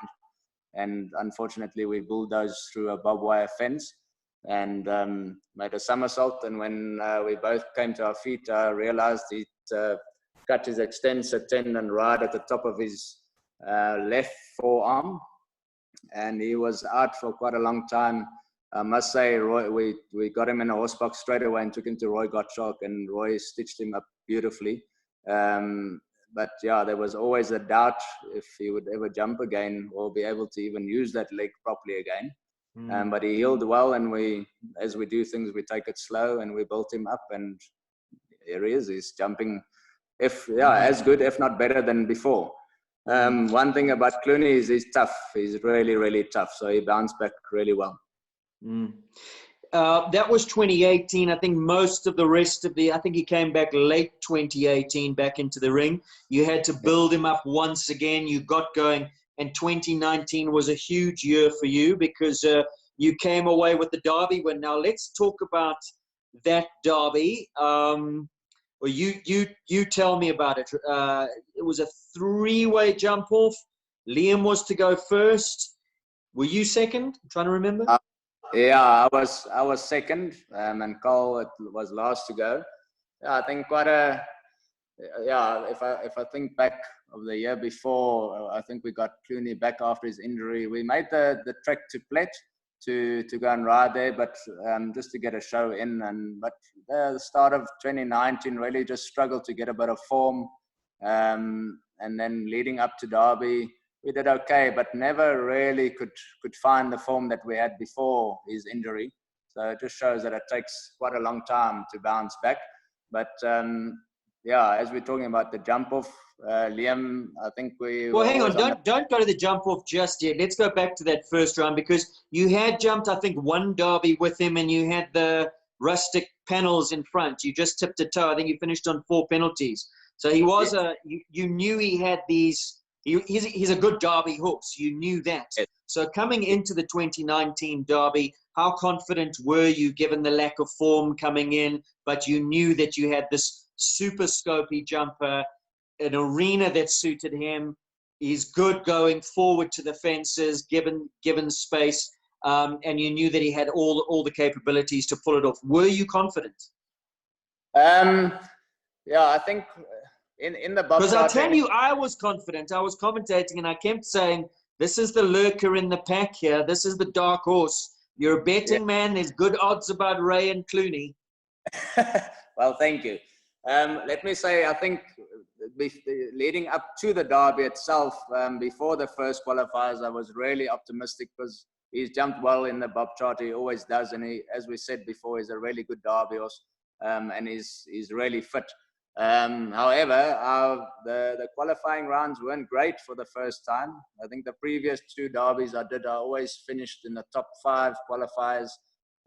And unfortunately, we bulldozed through a barbed wire fence and made a somersault. And when we both came to our feet, I realized he'd cut his extensor tendon right at the top of his left forearm. And he was out for quite a long time. I must say, Roy, we got him in a horse box straight away and took him to Roy Gottschalk, and Roy stitched him up beautifully. But yeah, there was always a doubt if he would ever jump again or be able to even use that leg properly again. But he healed well, and as we do things, we take it slow, and we built him up, and here he is. He's jumping, as good, if not better than before. One thing about Clooney is he's tough. He's really, really tough. So he bounced back really well. That was 2018. I think most of the rest of I think he came back late 2018 back into the ring. You had to build him up once again. You got going, and 2019 was a huge year for you because you came away with the Derby win. Now let's talk about that Derby. Well, you tell me about it. It was a three-way jump off. Liam was to go first. Were you second? I'm trying to remember. Yeah, I was second, and Carl was last to go. Yeah, I think if I think back of the year before, I think we got Clooney back after his injury. We made the trek to Plet to go and ride there, but just to get a show in. But the start of 2019 really just struggled to get a bit of form, and then leading up to Derby, we did okay, but never really could find the form that we had before his injury. So it just shows that it takes quite a long time to bounce back. But yeah, as we're talking about the jump off, Liam, I think we Well, were hang on, always on the. don't go to the jump off just yet. Let's go back to that first round, because you had jumped, I think, one derby with him, and you had the rustic panels in front. You just tipped a toe. I think you finished on 4 penalties. So he was you knew he had these. He's a good derby horse. You knew that. Yes. So coming into the 2019 derby, how confident were you, given the lack of form coming in? But you knew that you had this super scopy jumper, an arena that suited him. He's good going forward to the fences, given space, and you knew that he had all the capabilities to pull it off. Were you confident? Yeah, I think in the Because I bobstar tell training. you, I was confident. I was commentating, and I kept saying, "This is the lurker in the pack here. This is the dark horse. You're a betting man. There's good odds about Ray and Clooney." Well, thank you. Let me say, I think leading up to the derby itself, before the first qualifiers, I was really optimistic because he's jumped well in the bob chart. He always does, and he, as we said before, he's a really good derby horse, and he's really fit. However, the qualifying rounds weren't great for the first time. I think the previous 2 derbies I always finished in the top 5 qualifiers.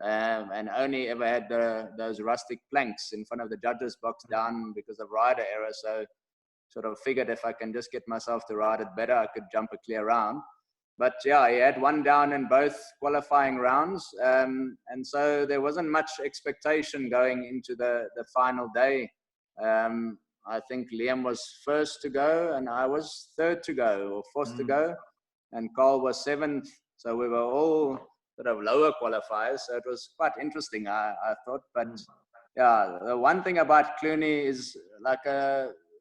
And only ever had those rustic planks in front of the judges' box down because of rider error. So sort of figured if I can just get myself to ride it better, I could jump a clear round. But yeah, he had 1 down in both qualifying rounds. And so there wasn't much expectation going into the final day. I think Liam was first to go and I was third to go or fourth to go. And Carl was 7th. So we were all sort of lower qualifiers, so it was quite interesting, I thought. But yeah, the one thing about Clooney is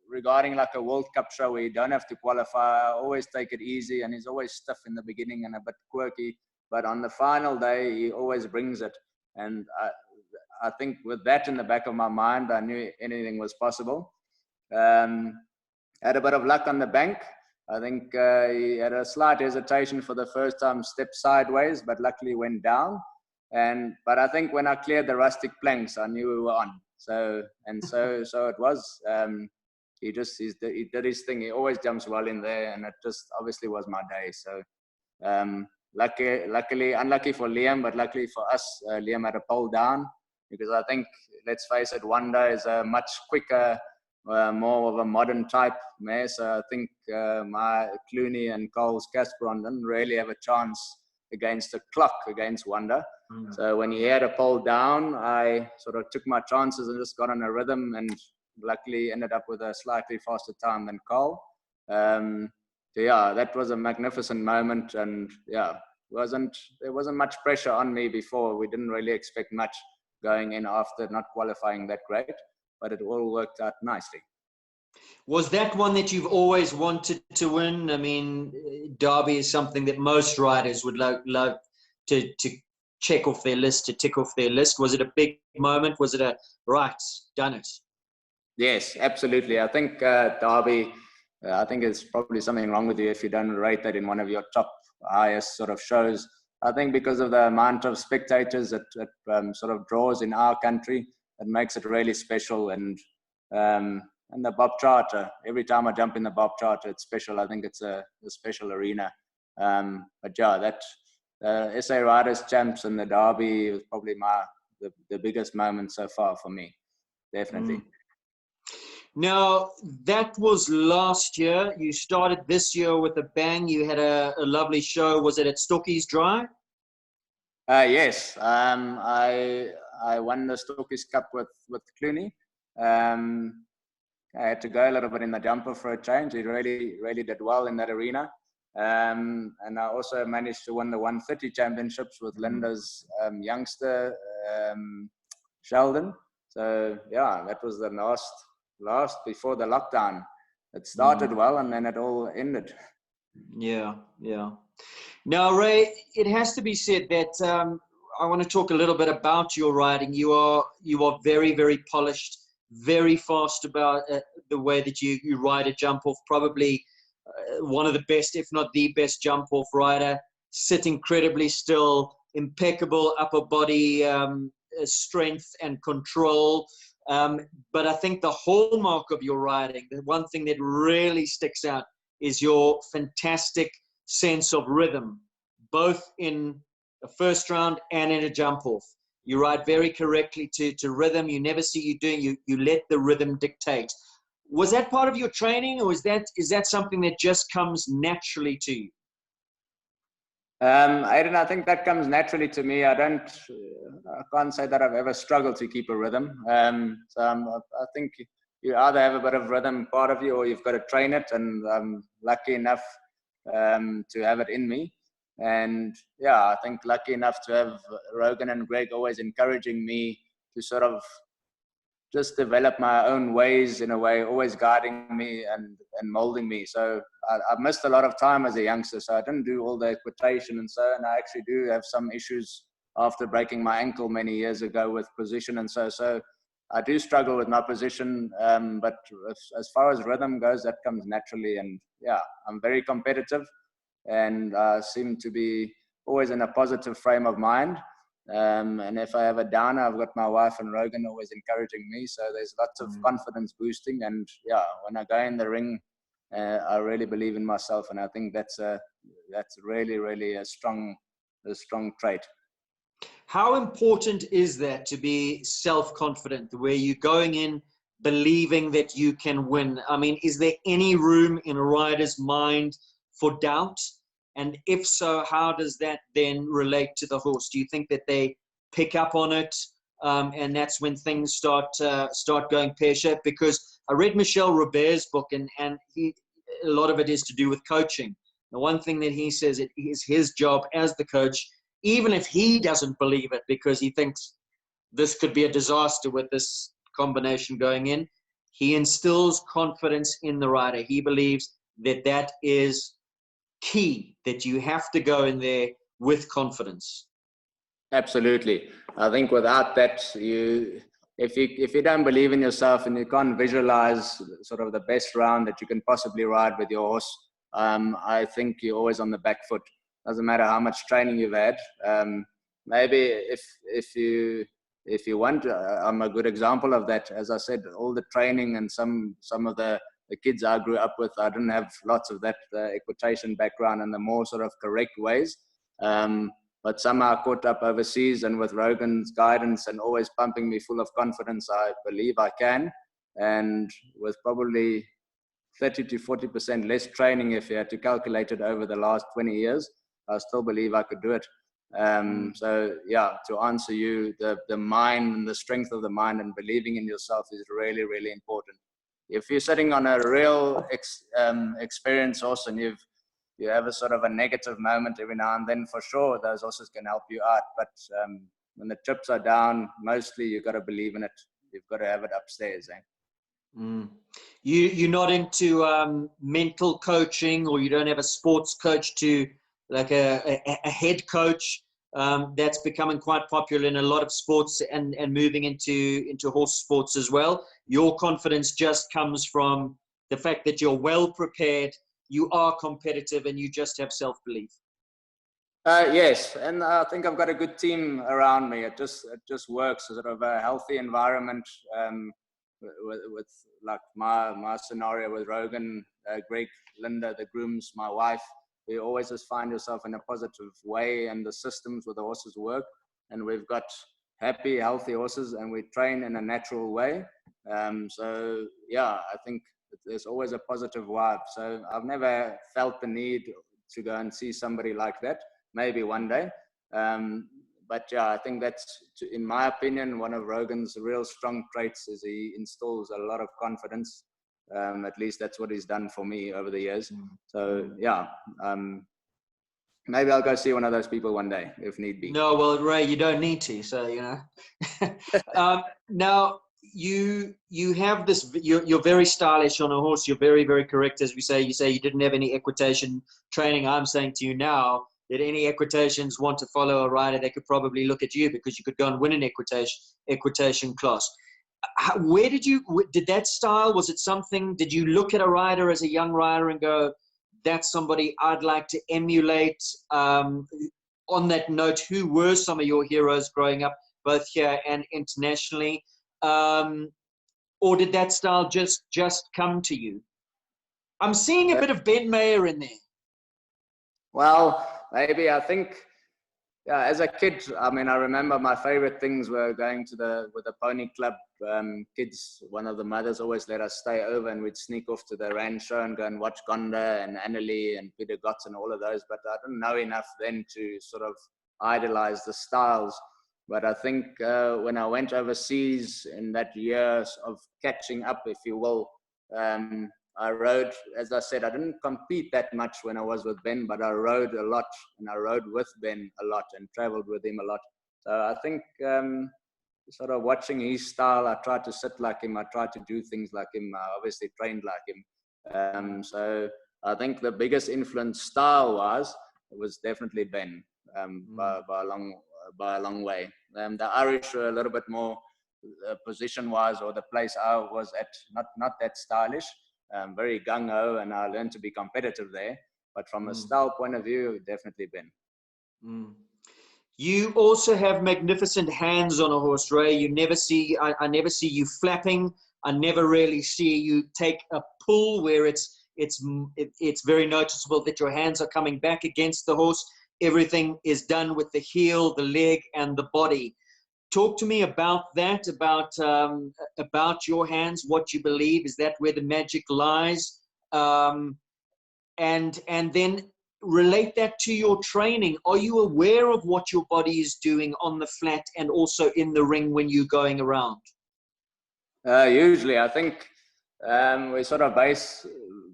regarding like a World Cup show where you don't have to qualify. I always take it easy, and he's always stiff in the beginning and a bit quirky, but on the final day he always brings it. And I think with that in the back of my mind, I knew anything was possible. Had a bit of luck on the bank. I think he had a slight hesitation for the first time, stepped sideways, but luckily went down. But I think when I cleared the rustic planks, I knew we were on. So it was. He did his thing. He always jumps well in there, and it just obviously was my day. So luckily, unlucky for Liam, but luckily for us, Liam had a pole down, because I think, let's face it, Wanda is a much quicker, more of a modern type mare. So I think my Clooney and Cole's Casperon didn't really have a chance against the clock against Wanda. So when he had a pole down, I sort of took my chances and just got on a rhythm, and luckily ended up with a slightly faster time than Cole. So yeah, that was a magnificent moment, and yeah, there wasn't much pressure on me before. We didn't really expect much going in after not qualifying that great, but it all worked out nicely. Was that one that you've always wanted to win? I mean, Derby is something that most riders would love to check off their list, to tick off their list. Was it a big moment? Was it a, right, done it? Yes, absolutely. I think Derby, I think it's probably something wrong with you if you don't rate that in one of your top highest sort of shows. I think because of the amount of spectators it sort of draws in our country, it makes it really special. And the Bob Charter, every time I jump in the Bob Charter, it's special. I think it's a special arena. But yeah, that SA Riders Champs and the Derby was probably the biggest moment so far for me, definitely. Now, that was last year. You started this year with a bang. You had a lovely show. Was it at Stockies Dry? Yes. I won the Stockies Cup with Clooney. I had to go a little bit in the jumper for a change. He really did well in that arena. And I also managed to win the 130 championships with Linda's youngster, Sheldon. So yeah, that was the last before the lockdown. It started well, and then it all ended. Yeah. Now, Ray, it has to be said that I want to talk a little bit about your riding. You are very, very polished, very fast about the way that you ride a jump off. Probably one of the best, if not the best, jump off rider. Sit incredibly still, impeccable upper body strength and control. But I think the hallmark of your riding, the one thing that really sticks out, is your fantastic sense of rhythm, both in a first round and in a jump off. You ride very correctly to rhythm. You never see you doing, you let the rhythm dictate. Was that part of your training, or is that something that just comes naturally to you? Aiden, I think that comes naturally to me. I can't say that I've ever struggled to keep a rhythm. I think you either have a bit of rhythm part of you, or you've got to train it. And I'm lucky enough to have it in me. And yeah, I think lucky enough to have Rogan and Greg always encouraging me to sort of just develop my own ways in a way, always guiding me and molding me. So I missed a lot of time as a youngster, so I didn't do all the equitation and so, and I actually do have some issues after breaking my ankle many years ago with position and so I do struggle with my position, but as far as rhythm goes, that comes naturally. And yeah, I'm very competitive and seem to be always in a positive frame of mind. And if I have a downer, I've got my wife and Rogan always encouraging me. So there's lots of confidence boosting. And yeah, when I go in the ring, I really believe in myself. And I think that's really, really a strong trait. How important is that, to be self-confident, where you're going in believing that you can win? I mean, is there any room in a rider's mind for doubt? And if so, how does that then relate to the horse? Do you think that they pick up on it, and that's when things start going pear-shaped? Because I read Michel Robert's book, and a lot of it is to do with coaching. The one thing that he says, it is his job as the coach, even if he doesn't believe it, because he thinks this could be a disaster with this combination going in, he instills confidence in the rider. He believes that is key, that you have to go in there with confidence. Absolutely. I think without that, if you don't believe in yourself and you can't visualize sort of the best round that you can possibly ride with your horse, I think you're always on the back foot. Doesn't matter how much training you've had. Maybe if you want, I'm a good example of that. As I said, all the training and some of the kids I grew up with, I didn't have lots of that equitation background and the more sort of correct ways. But somehow I caught up overseas, and with Rogan's guidance and always pumping me full of confidence, I believe I can. And with probably 30 to 40% less training, if you had to calculate it over the last 20 years, I still believe I could do it. So yeah, to answer you, the mind and the strength of the mind and believing in yourself is really, really important. If you're sitting on a real experience horse and you have a sort of a negative moment every now and then, for sure, those horses can help you out. But when the chips are down, mostly you've got to believe in it. You've got to have it upstairs. You're not into mental coaching, or you don't have a sports coach to, like a head coach that's becoming quite popular in a lot of sports and moving into horse sports as well. Your confidence just comes from the fact that you're well prepared, you are competitive, and you just have self-belief. Yes, and I think I've got a good team around me. It just works, sort of a healthy environment. With like my scenario with Rogan, Greg, Linda, the grooms, my wife, you always just find yourself in a positive way, and the systems with the horses work, and we've got happy, healthy horses, and we train in a natural way. So yeah, I think there's always a positive vibe. So I've never felt the need to go and see somebody like that. Maybe one day. But yeah, I think that's, in my opinion, one of Rogan's real strong traits is he instills a lot of confidence. At least that's what he's done for me over the years. So yeah, maybe I'll go see one of those people one day if need be. No, well, Ray, you don't need to. So, you know. Now, you have this, you're very stylish on a horse. You're very, very correct. As we say, you say you didn't have any equitation training. I'm saying to you now that any equitations want to follow a rider, they could probably look at you, because you could go and win an equitation class. Where did that style, was it something, did you look at a rider as a young rider and go, that's somebody I'd like to emulate? On that note, who were some of your heroes growing up, both here and internationally? or did that style just come to you? I'm seeing a bit of Ben Mayer in there. Well, maybe I think, yeah, as a kid, I mean, I remember my favorite things were going to with the pony club. Kids, one of the mothers always let us stay over, and we'd sneak off to the Rand show and go and watch Gonda and Annelie and Peter Gotts and all of those. But I didn't know enough then to sort of idolize the styles. But I think when I went overseas in that year of catching up, if you will, I rode, as I said, I didn't compete that much when I was with Ben, but I rode a lot, and I rode with Ben a lot and traveled with him a lot. So I think sort of watching his style, I tried to sit like him, I tried to do things like him, I obviously trained like him. So I think the biggest influence style-wise was definitely Ben, by a long way. The Irish were a little bit more position-wise, or the place I was at, not that stylish. Very gung-ho, and I learned to be competitive there. But from a style point of view, definitely Ben. You also have magnificent hands on a horse, Ray. You never see, I never see you flapping. I never really see you take a pull where it's very noticeable that your hands are coming back against the horse. Everything is done with the heel, the leg, and the body. Talk to me about that, about your hands, what you believe. Is that where the magic lies? And then relate that to your training. Are you aware of what your body is doing on the flat and also in the ring when you're going around? Usually, I think we sort of base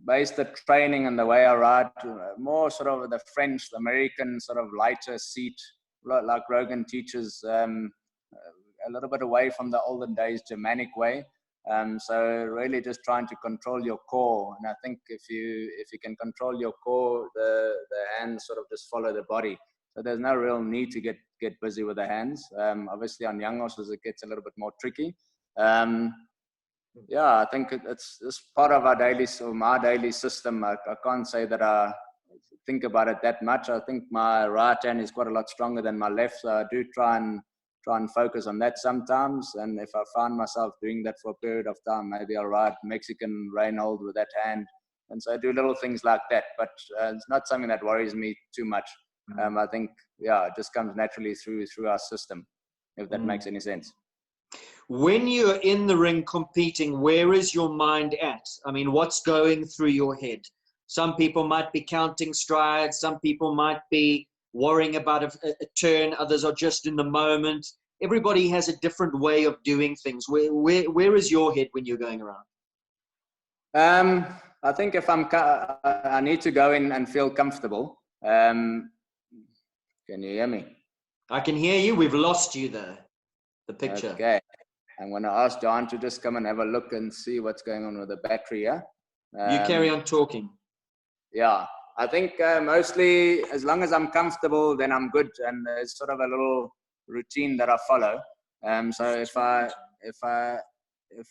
the training and the way I ride more sort of the French, the American sort of lighter seat, like Rogan teaches, a little bit away from the olden days Germanic way. So really just trying to control your core. And I think if you can control your core, the hands sort of just follow the body. So there's no real need to get busy with the hands. Obviously on young horses, it gets a little bit more tricky. Yeah, I think it's part of my daily system. I can't say that I think about it that much. I think my right hand is quite a lot stronger than my left. So I do try and focus on that sometimes. And if I find myself doing that for a period of time, maybe I'll ride Mexican Reinhold with that hand. And so I do little things like that, but it's not something that worries me too much. I think, yeah, it just comes naturally through our system, if that makes any sense. When you're in the ring competing, where is your mind at? I mean, what's going through your head? Some people might be counting strides. Some people might be worrying about a turn. Others are just in the moment. Everybody has a different way of doing things. Where is your head when you're going around? I think if I need to go in and feel comfortable. Can you hear me? I can hear you. We've lost you though. The picture. Okay. I'm going to ask John to just come and have a look and see what's going on with the battery here. You carry on talking. Yeah. I think mostly as long as I'm comfortable, then I'm good. And there's sort of a little routine that I follow. So if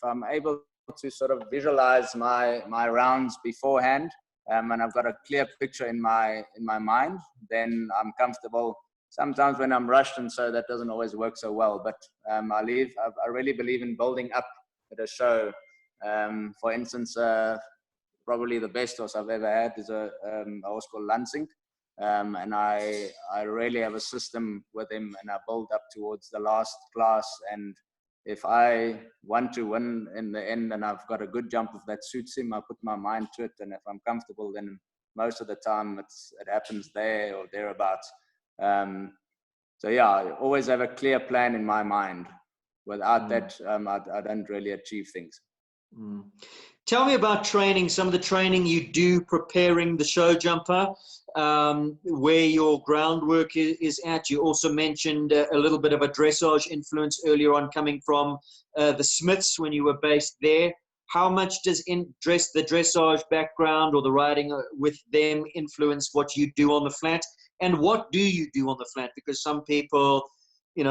I'm able to sort of visualize my rounds beforehand, and I've got a clear picture in my mind, then I'm comfortable. Sometimes when I'm rushed, and so that doesn't always work so well. But I really believe in building up at a show. For instance, probably the best horse I've ever had is a horse called Lansing. And I really have a system with him, and I build up towards the last class. And if I want to win in the end and I've got a good jump if that suits him, I put my mind to it. And if I'm comfortable, then most of the time it happens there or thereabouts. So yeah, I always have a clear plan in my mind. Without that, I don't really achieve things. Tell me about training, some of the training you do preparing the show jumper, where your groundwork is at. You also mentioned a little bit of a dressage influence earlier on coming from the Smiths when you were based there. How much does the dressage background or the riding with them influence what you do on the flat? And what do you do on the flat? Because some people,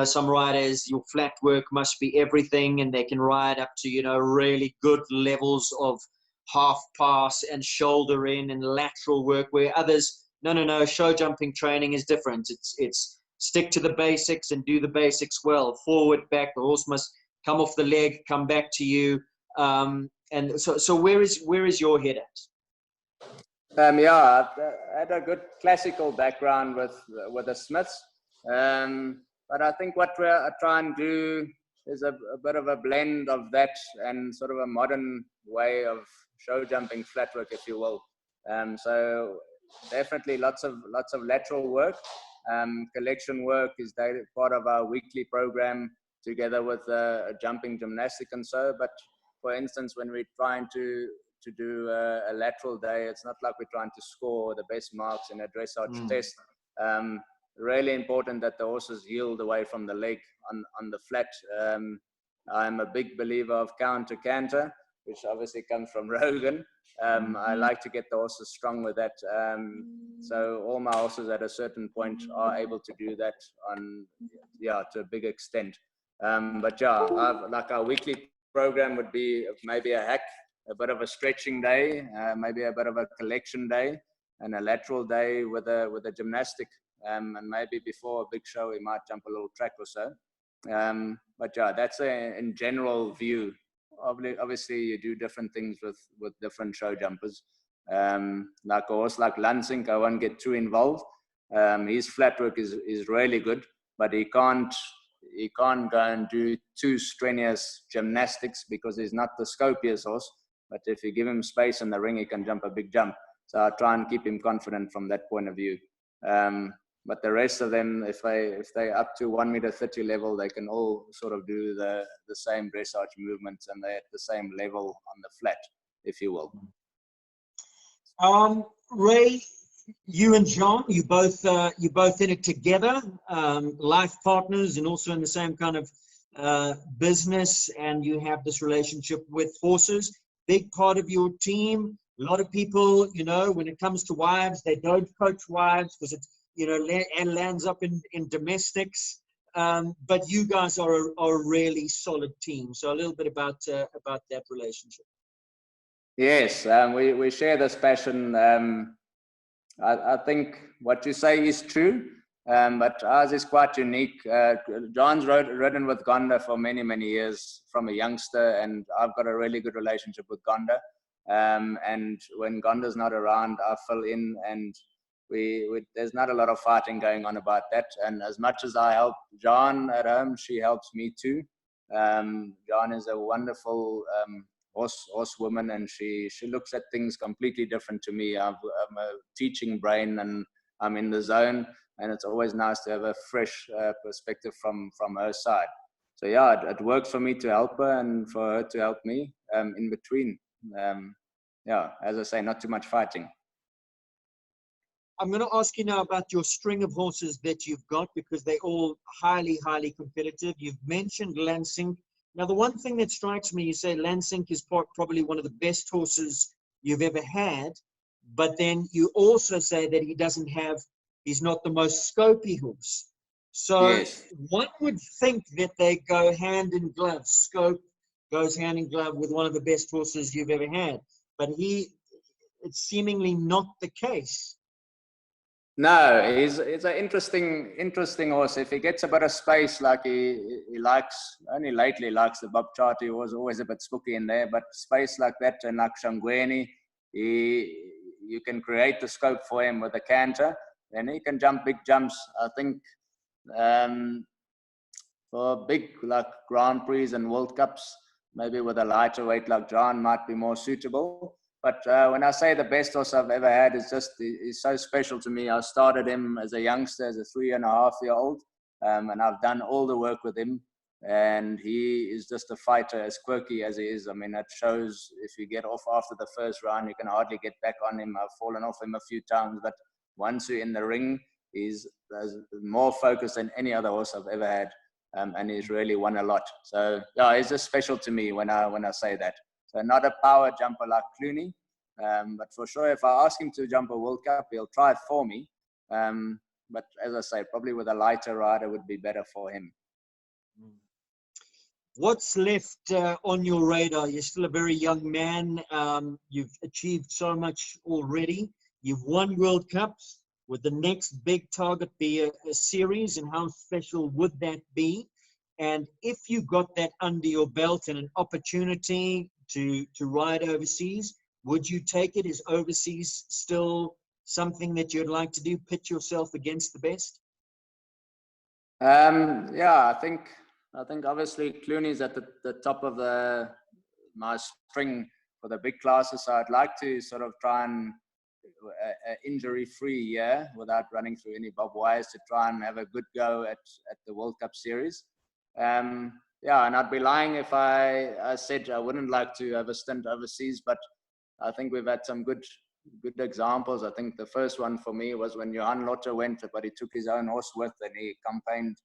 some riders, your flat work must be everything, and they can ride up to, really good levels of half pass and shoulder in and lateral work, where others, no, show jumping training is different. It's stick to the basics and do the basics well. Forward, back, the horse must come off the leg, come back to you. And so where is your head at? Yeah, I had a good classical background with the Smiths, but I think what we're trying to do is a bit of a blend of that and sort of a modern way of show jumping flat work, if you will. So definitely lots of lateral work. Collection work is part of our weekly program together with a jumping gymnastic and so. But for instance, when we're trying to do a lateral day, it's not like we're trying to score the best marks in a dressage test. Really important that the horses yield away from the leg on the flat. I'm a big believer of counter canter, which obviously comes from Rogan. I like to get the horses strong with that. So all my horses at a certain point are able to do that to a big extent. But yeah, like our weekly program would be maybe a hack, a bit of a stretching day, maybe a bit of a collection day, and a lateral day with a gymnastic. And maybe before a big show, we might jump a little track or so. But yeah, that's in general view. Obviously, you do different things with different show jumpers. Like a horse like Lansing, I won't get too involved. His flat work is really good, but he can't go and do too strenuous gymnastics because he's not the scopiest horse. But if you give him space in the ring, he can jump a big jump. So I try and keep him confident from that point of view. But the rest of them, if they're up to 1.30 meter level, they can all sort of do the same dressage movements, and they're at the same level on the flat, if you will. Ray, you and John, you both in it together, life partners, and also in the same kind of business, and you have this relationship with horses. Big part of your team. A lot of people, when it comes to wives, they don't coach wives because it's, and lands up in domestics. But you guys are a really solid team. So a little bit about that relationship. Yes, we share this passion. I think what you say is true, but ours is quite unique. John's ridden with Gonda for many, many years from a youngster, and I've got a really good relationship with Gonda. And when Gonda's not around, I fill in, and there's not a lot of fighting going on about that. And as much as I help John at home, she helps me too. John is a wonderful horsewoman, and she looks at things completely different to me. I'm a teaching brain, and I'm in the zone, and it's always nice to have a fresh perspective from her side. So yeah, it works for me to help her and for her to help me in between. Yeah, as I say, not too much fighting. I'm going to ask you now about your string of horses that you've got, because they're all highly, highly competitive. You've mentioned Lansing. Now, the one thing that strikes me, you say Lansing is probably one of the best horses you've ever had, but then you also say that he's not the most scopy horse. So yes, one would think that they go hand in glove. Scope goes hand in glove with one of the best horses you've ever had, but it's seemingly not the case. No, he's an interesting horse. If he gets a bit of space, like he likes, only lately likes the Bob Charty, who was always a bit spooky in there, but space like that, and like Shangweni, you can create the scope for him with a canter, and he can jump big jumps. I think for big like Grand Prix and World Cups, maybe with a lighter weight like John might be more suitable. But when I say the best horse I've ever had, he's so special to me. I started him as a youngster, as a 3.5-year-old, and I've done all the work with him. And he is just a fighter, as quirky as he is. I mean, that shows if you get off after the first round, you can hardly get back on him. I've fallen off him a few times, but once you're in the ring, he's more focused than any other horse I've ever had. And he's really won a lot. So yeah, he's just special to me when I say that. So not a power jumper like Clooney, but for sure, if I ask him to jump a World Cup, he'll try it for me. But as I say, probably with a lighter rider would be better for him. What's left on your radar? You're still a very young man. You've achieved so much already. You've won World Cups. Would the next big target be a series, and how special would that be? And if you got that under your belt and an opportunity to ride overseas, would you take it? Is overseas still something that you'd like to do? Pit yourself against the best? Yeah, I think obviously Clooney's at the top of my string for the big classes. So I'd like to sort of try and injury-free year without running through any barbed wires to try and have a good go at the World Cup series. Yeah, and I'd be lying if I said I wouldn't like to have a stint overseas, but I think we've had some good examples. I think the first one for me was when Johan Lotte went, but he took his own horse with and he campaigned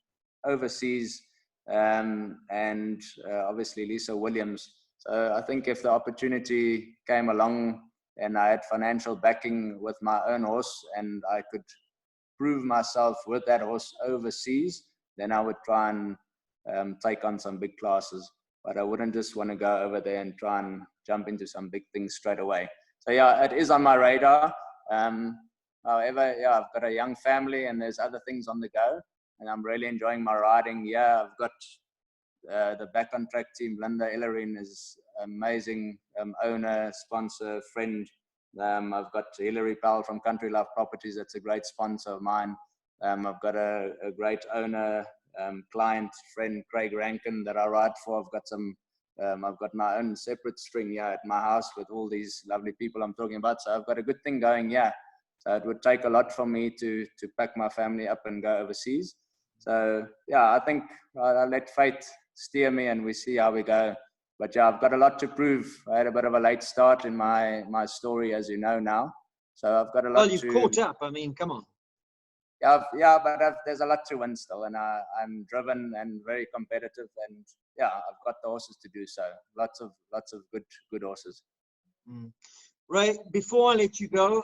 overseas, and obviously Lisa Williams. So I think if the opportunity came along and I had financial backing with my own horse and I could prove myself with that horse overseas, then I would try and take on some big classes. But I wouldn't just want to go over there and try and jump into some big things straight away. So yeah, it is on my radar. However, yeah, I've got a young family and there's other things on the go, and I'm really enjoying my riding. Yeah, I've got the Back on Track team. Linda Ellerin is amazing owner, sponsor, friend. I've got Hilary Powell from Country Life Properties. That's a great sponsor of mine. I've got a great owner, client, friend, Craig Rankin, that I ride for. I've got my own separate string here at my house with all these lovely people I'm talking about. So I've got a good thing going, yeah. So it would take a lot for me to pack my family up and go overseas. So yeah, I think I'll let fate steer me and we see how we go. But yeah, I've got a lot to prove. I had a bit of a late start in my story, as you know now. So I've got a lot. Well, you've caught up. I mean, come on. Yeah, but there's a lot to win still, and I'm driven and very competitive, and yeah, I've got the horses to do so. Lots of good horses. Ray, before I let you go,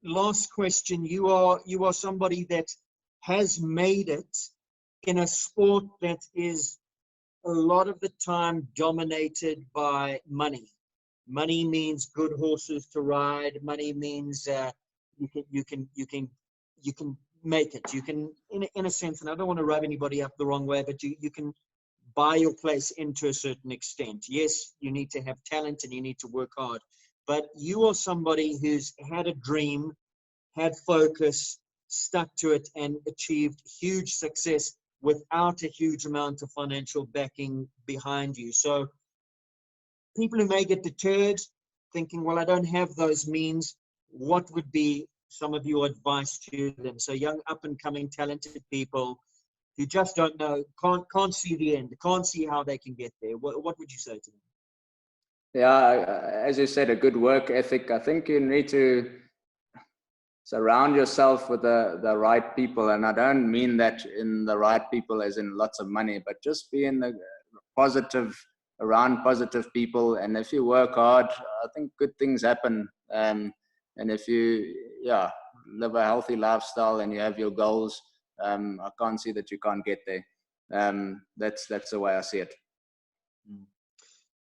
last question. You are somebody that has made it in a sport that is a lot of the time dominated by money. Money means good horses to ride. Money means you can make it. You can, in a sense, and I don't want to rub anybody up the wrong way, but you can buy your place into a certain extent. Yes, you need to have talent and you need to work hard, but you are somebody who's had a dream, had focus, stuck to it, and achieved huge success without a huge amount of financial backing behind you. So people who may get deterred thinking, well, I don't have those means, what would be some of your advice to them? So young up-and-coming talented people who just don't know, can't see the end, can't see how they can get there. What would you say to them? Yeah, as you said, a good work ethic. I think you need to surround yourself with the right people. And I don't mean that in the right people as in lots of money, but just be in the around positive people. And if you work hard, I think good things happen. And if you, live a healthy lifestyle and you have your goals, I can't see that you can't get there. That's the way I see it.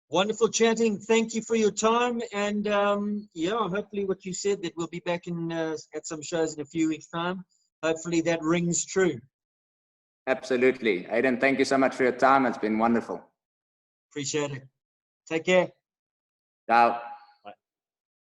Wonderful chatting. Thank you for your time. And hopefully what you said, that we'll be back at some shows in a few weeks' time. Hopefully that rings true. Absolutely. Aidan, thank you so much for your time. It's been wonderful. Appreciate it. Take care. Ciao.